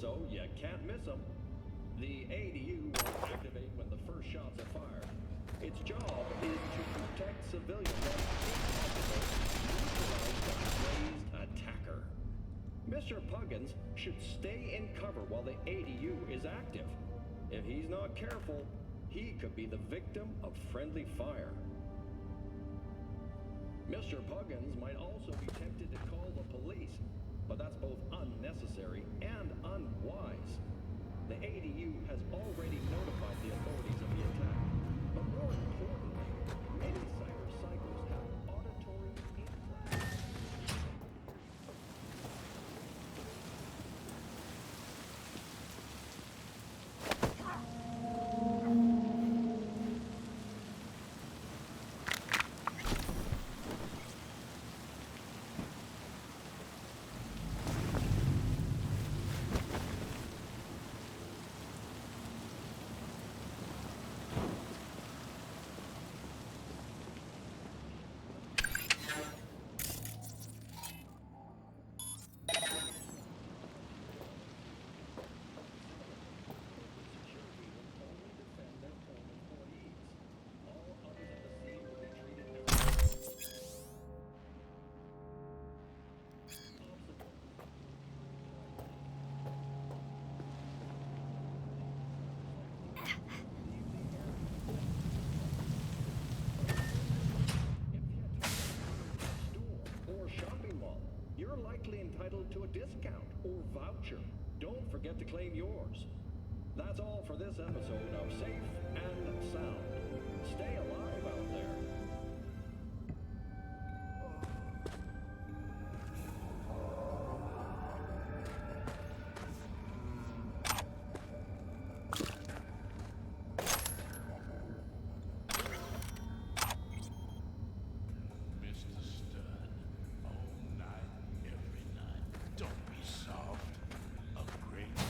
So you can't miss them. The ADU will activate when the first shots are fired. Its job is to protect civilians and, if possible, neutralize the crazed attacker. Mr. Puggins should stay in cover while the ADU is active. If he's not careful, he could be the victim of friendly fire. Mr. Puggins might also be tempted to call the police, but that's both unnecessary and unwise. The ADU has already notified the authorities of the attack, but more importantly, many cyber psychos have auditory implants. You're likely entitled to a discount or voucher. Don't forget to claim yours. That's all for this episode of Safe and Sound. Stay alive out there. Mr. Stern, all night, every night. Don't be soft. Upgrade now.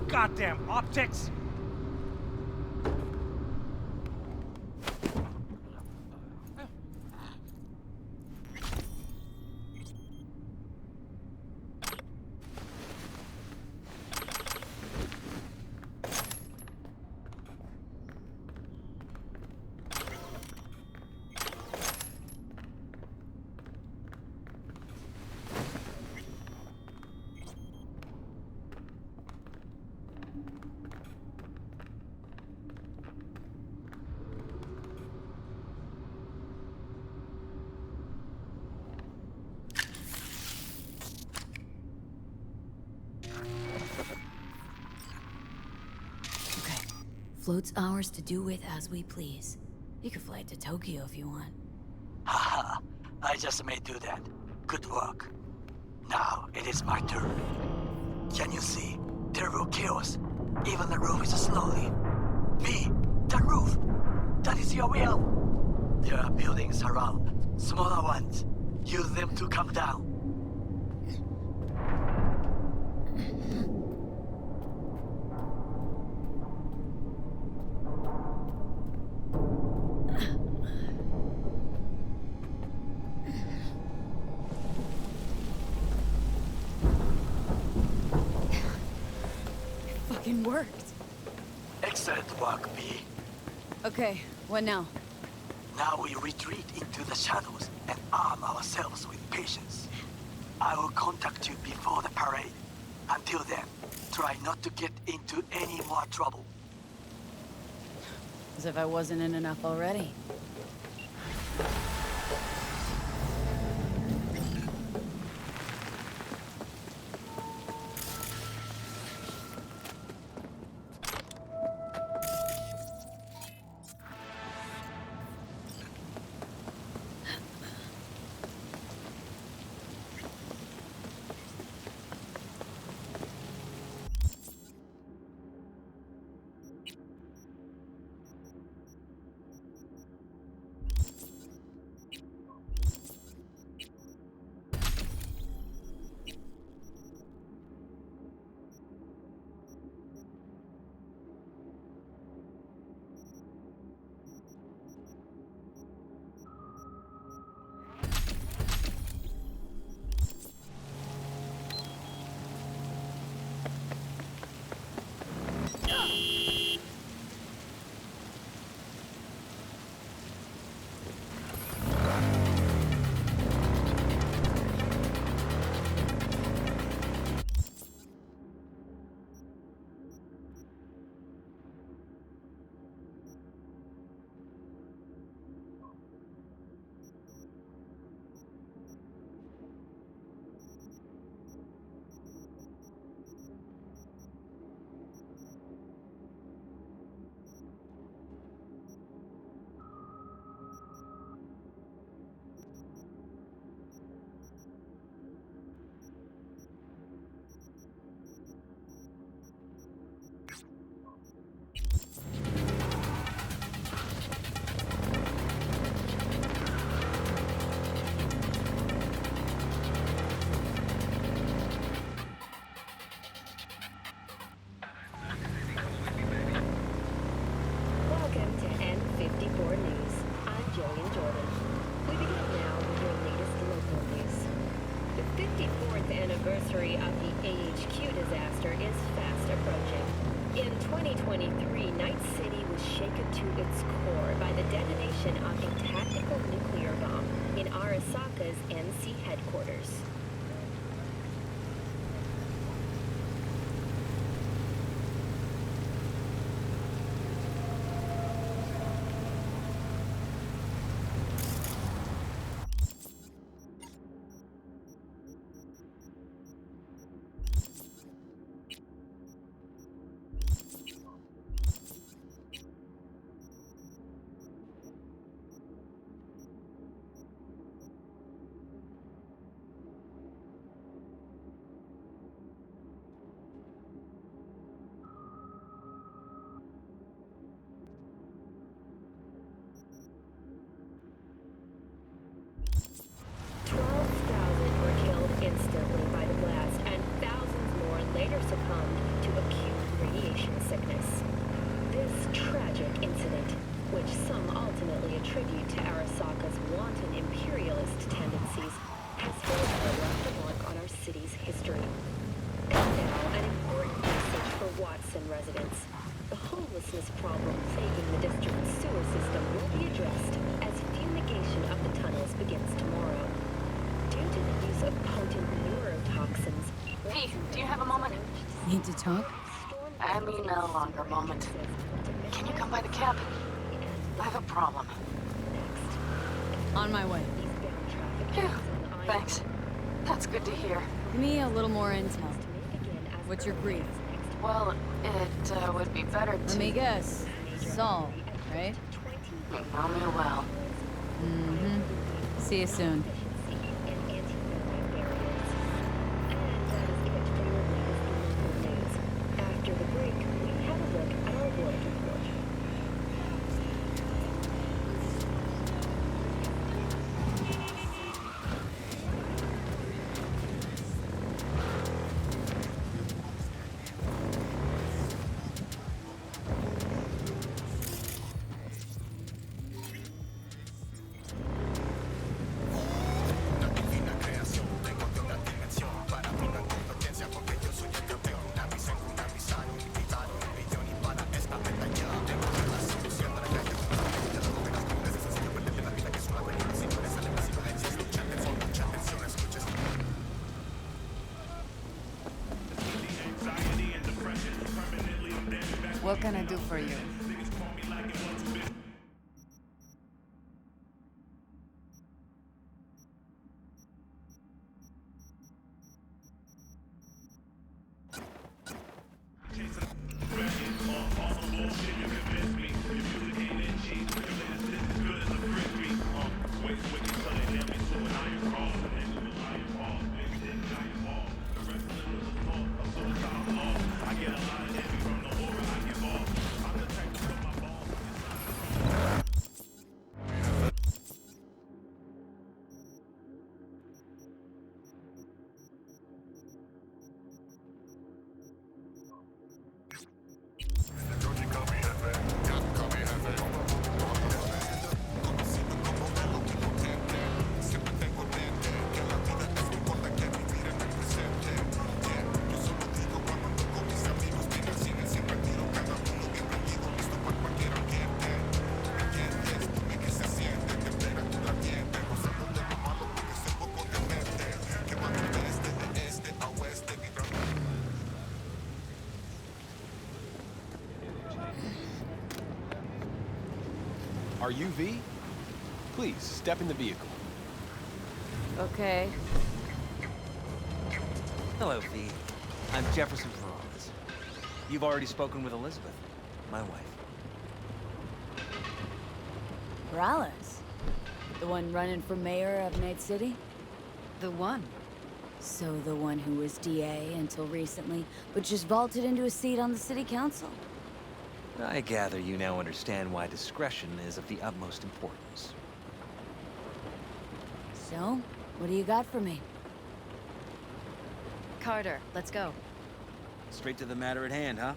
Goddamn optics! float's ours to do with as we please. You can fly it to Tokyo if you want. Haha, I just may do that. Good work. Now it is my turn. Can you see? Terrible chaos. Even the roof is slowly. V, the roof! That is your will! There are buildings around, smaller ones. Use them to come down. Fucking worked. Excellent work, V. Okay, what now? Now we retreat into the shadows and arm ourselves with patience. I will contact you before the parade. Until then, try not to get into any more trouble. As if I wasn't in enough already. anniversary of the AHQ disaster is fast approaching. In 2023, Night City was shaken to its core by the detonation of a tactical nuclear bomb in Arasaka's NC headquarters. Instantly by the blast, and thousands more later succumbed to acute radiation sickness. This tragic incident, which some ultimately attribute to Arasaka's wanton imperialist tendencies, has forever left a mark on our city's history. And now, an important message for Watson residents. The homelessness problem plaguing the district's sewer system will be addressed as fumigation of the tunnels begins tomorrow. Due to the use of potent neurotoxins... Hey, do you have a moment? Need to talk? I mean no longer moment. Can you come by the camp? I have a problem. On my way. Phew, thanks. That's good to hear. Give me a little more intel. What's your brief? Well, it would be better to... Let me guess. Saul, right? You know me well. Mm-hmm. See you soon. After the break, we have a look at our world report. What can I do for you? Are you V? Please, step in the vehicle. Okay. Hello, V. I'm Jefferson Perez. You've already spoken with Elizabeth, my wife. Morales? The one running for mayor of Night City? The one. So the one who was DA until recently, but just vaulted into a seat on the city council. I gather you now understand why discretion is of the utmost importance. So, what do you got for me? Carter, let's go. Straight to the matter at hand, huh?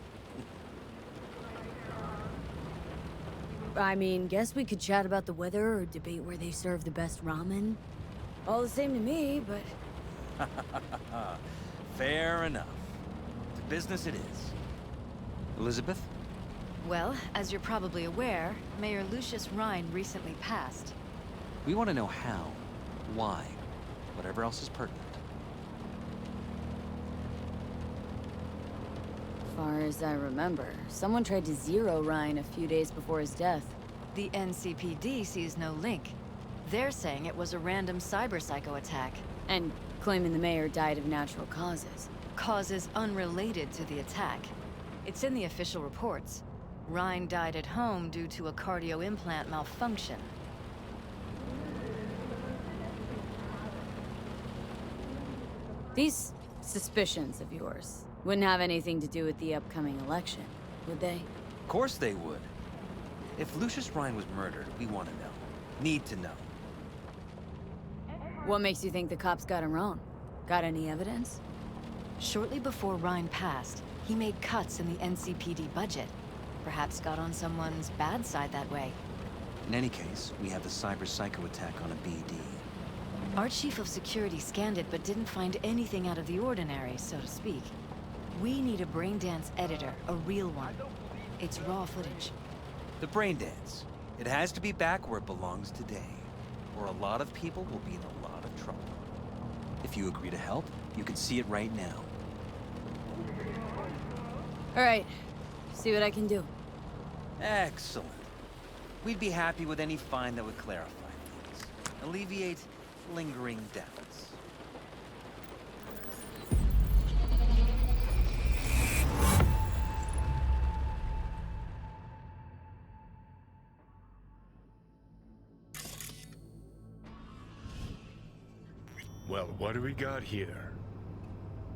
I mean, guess we could chat about the weather or debate where they serve the best ramen. All the same to me, but... Fair enough. To business it is. Elizabeth? Well, as you're probably aware, Mayor Lucius Rhine recently passed. We want to know how, why, whatever else is pertinent. Far as I remember, someone tried to zero Ryan a few days before his death. The NCPD sees no link. They're saying it was a random cyber-psycho attack. And claiming the mayor died of natural causes. Causes unrelated to the attack. It's in the official reports. Ryan died at home due to a cardio implant malfunction. These suspicions of yours wouldn't have anything to do with the upcoming election, would they? Of course they would. If Lucius Rhine was murdered, we want to know. Need to know. What makes you think the cops got him wrong? Got any evidence? Shortly before Rhine passed, he made cuts in the NCPD budget. Perhaps got on someone's bad side that way. In any case, we have the cyber-psycho attack on a BD. Our chief of security scanned it but didn't find anything out of the ordinary, so to speak. We need a braindance editor, a real one. It's raw footage. The braindance. It has to be back where it belongs today, or a lot of people will be in a lot of trouble. If you agree to help, you can see it right now. All right. See what I can do. Excellent. We'd be happy with any find that would clarify things. Alleviate lingering doubts. Well, what do we got here?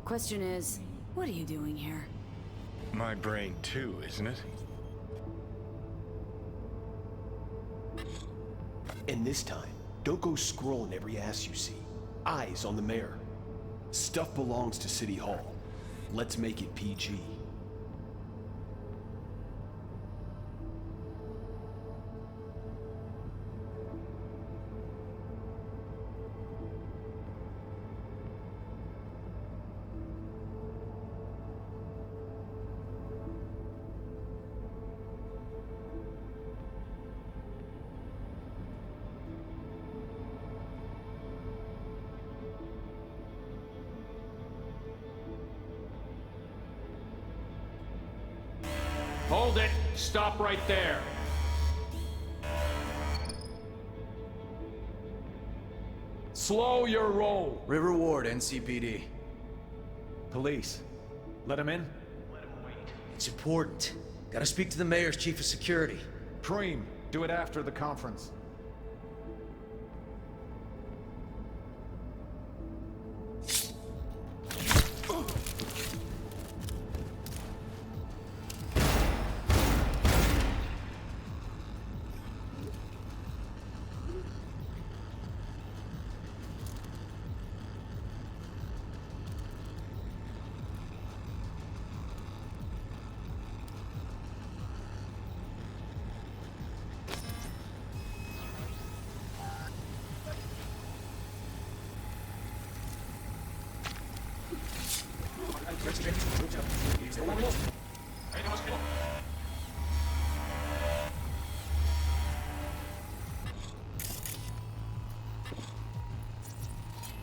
Question is, what are you doing here? My brain too, isn't it? And this time, don't go scrolling every ass you see. Eyes on the mayor. Stuff belongs to City Hall. Let's make it PG. Hold it! Stop right there! Slow your roll! River Ward, NCPD. Police. Let him in? It's important. Gotta speak to the mayor's chief of security. Preem, do it after the conference.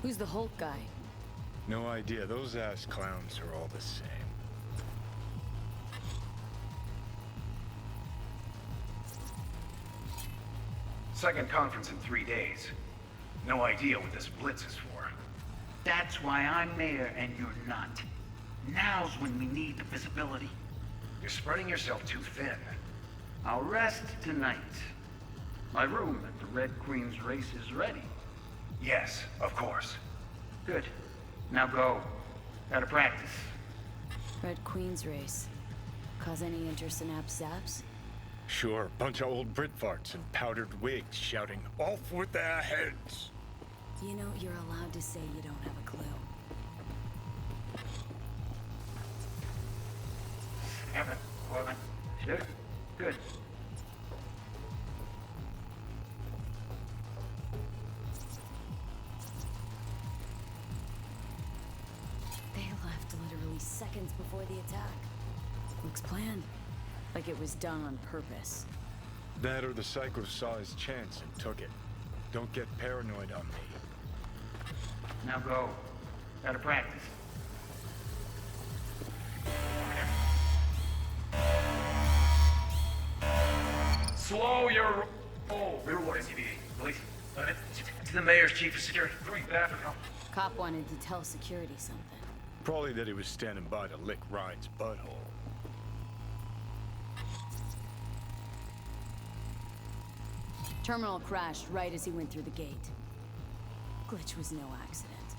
Who's the Hulk guy? No idea. Those ass clowns are all the same. Second conference in 3 days. No idea what this blitz is for. That's why I'm mayor and you're not. Now's when we need the visibility. You're spreading yourself too thin. I'll rest tonight. My room at the Red Queen's race is ready. Yes, of course. Good. Now go. Gotta practice. Red Queen's race. Cause any intersynapse zaps? Sure, bunch of old Brit farts in powdered wigs shouting, "Off with their heads!" You know, you're allowed to say you don't have a clue. 7, 11, 6. Good. They left literally seconds before the attack. Looks planned. Like it was done on purpose. That or the psycho saw his chance and took it. Don't get paranoid on me. Now go. Gotta practice. Slow your roll! River Ward, NCPD. Police. To the mayor's chief of security. Cop wanted to tell security something. Probably that he was standing by to lick Ryan's butthole. Terminal crashed right as he went through the gate. Glitch was no accident.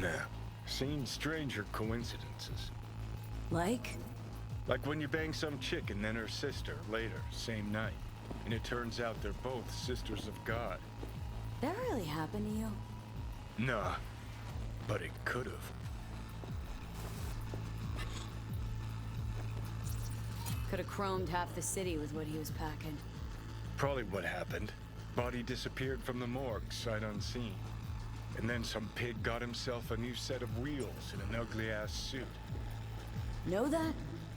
Nah. Seen stranger coincidences. Like? Like when you bang some chick and then her sister later, same night. And it turns out they're both sisters of God. That really happened to you? Nah. But it could've. Could've chromed half the city with what he was packing. Probably what happened. Body disappeared from the morgue, sight unseen. And then some pig got himself a new set of wheels in an ugly-ass suit. Know that?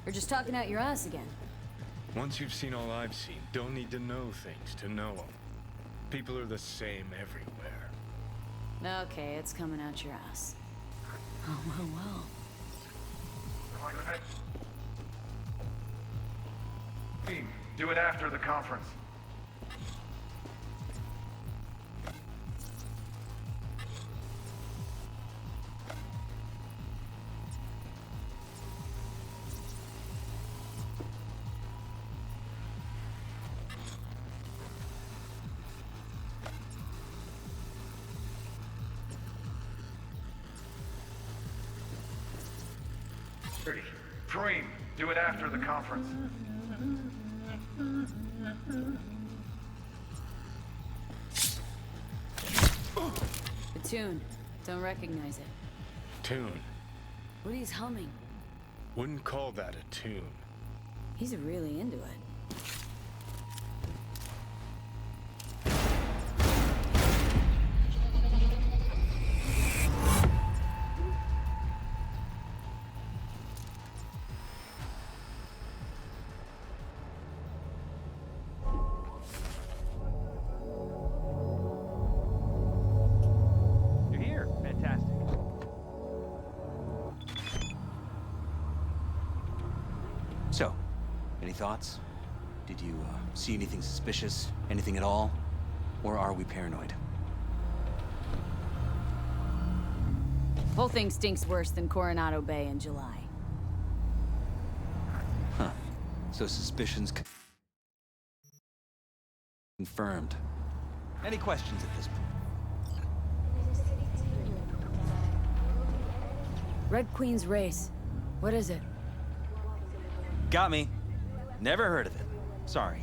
Or just talking out your ass again? Once you've seen all I've seen, don't need to know things to know them. People are the same everywhere. Okay, it's coming out your ass. Oh, well. Team, do it after the conference. Preem, do it after the conference. The tune. Don't recognize it. Tune. What he's humming. Wouldn't call that a tune. He's really into it. You're here. Fantastic. So, any thoughts? Did you see anything suspicious? Anything at all? Or are we paranoid? Whole thing stinks worse than Coronado Bay in July. Huh. So suspicions confirmed. Any questions at this point? Red Queen's race. What is it? Got me. Never heard of it. Sorry.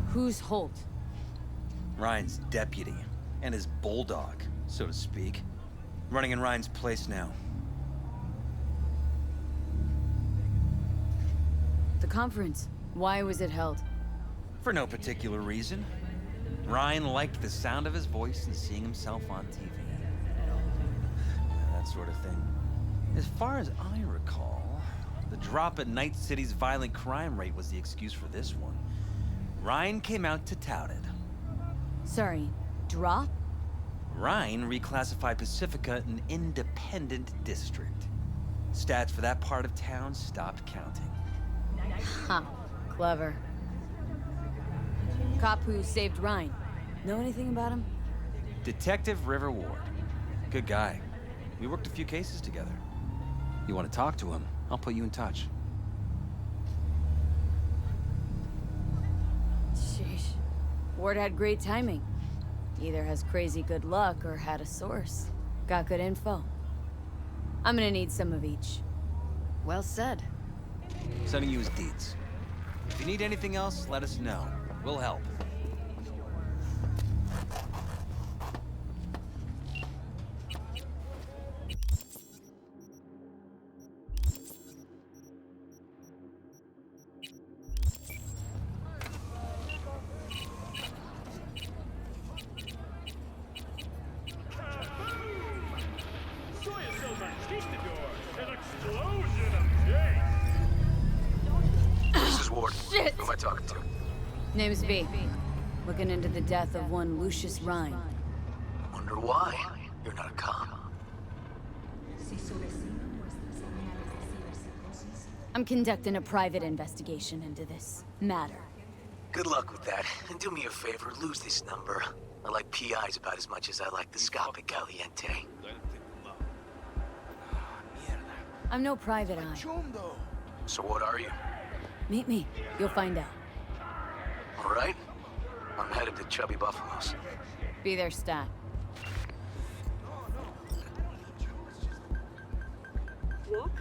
Who's Holt? Ryan's deputy. And his bulldog, so to speak. Running in Ryan's place now. The conference. Why was it held? For no particular reason. Ryan liked the sound of his voice and seeing himself on TV. That sort of thing. As far as I recall, the drop in Night City's violent crime rate was the excuse for this one. Ryan came out to tout it. Sorry, drop? Ryan reclassified Pacifica an independent district. Stats for that part of town stopped counting. Huh. Clever. Cop who saved Ryan. Know anything about him? Detective River Ward. Good guy. We worked a few cases together. You want to talk to him? I'll put you in touch. Sheesh. Ward had great timing. Either has crazy good luck or had a source. Got good info. I'm gonna need some of each. Well said. Sending you his deeds. If you need anything else, let us know. We'll help. This is Ward. Shit! Who am I talking to? Name's V. Looking into the death of one Lucius Ryan. Wonder why you're not a cop. I'm conducting a private investigation into this matter. Good luck with that. And do me a favor, lose this number. I like PIs about as much as I like the Scopic Caliente. I'm no private eye. So what are you? Meet me. You'll find out. All right. I'm headed to Chubby Buffaloes. Be there, stat. What?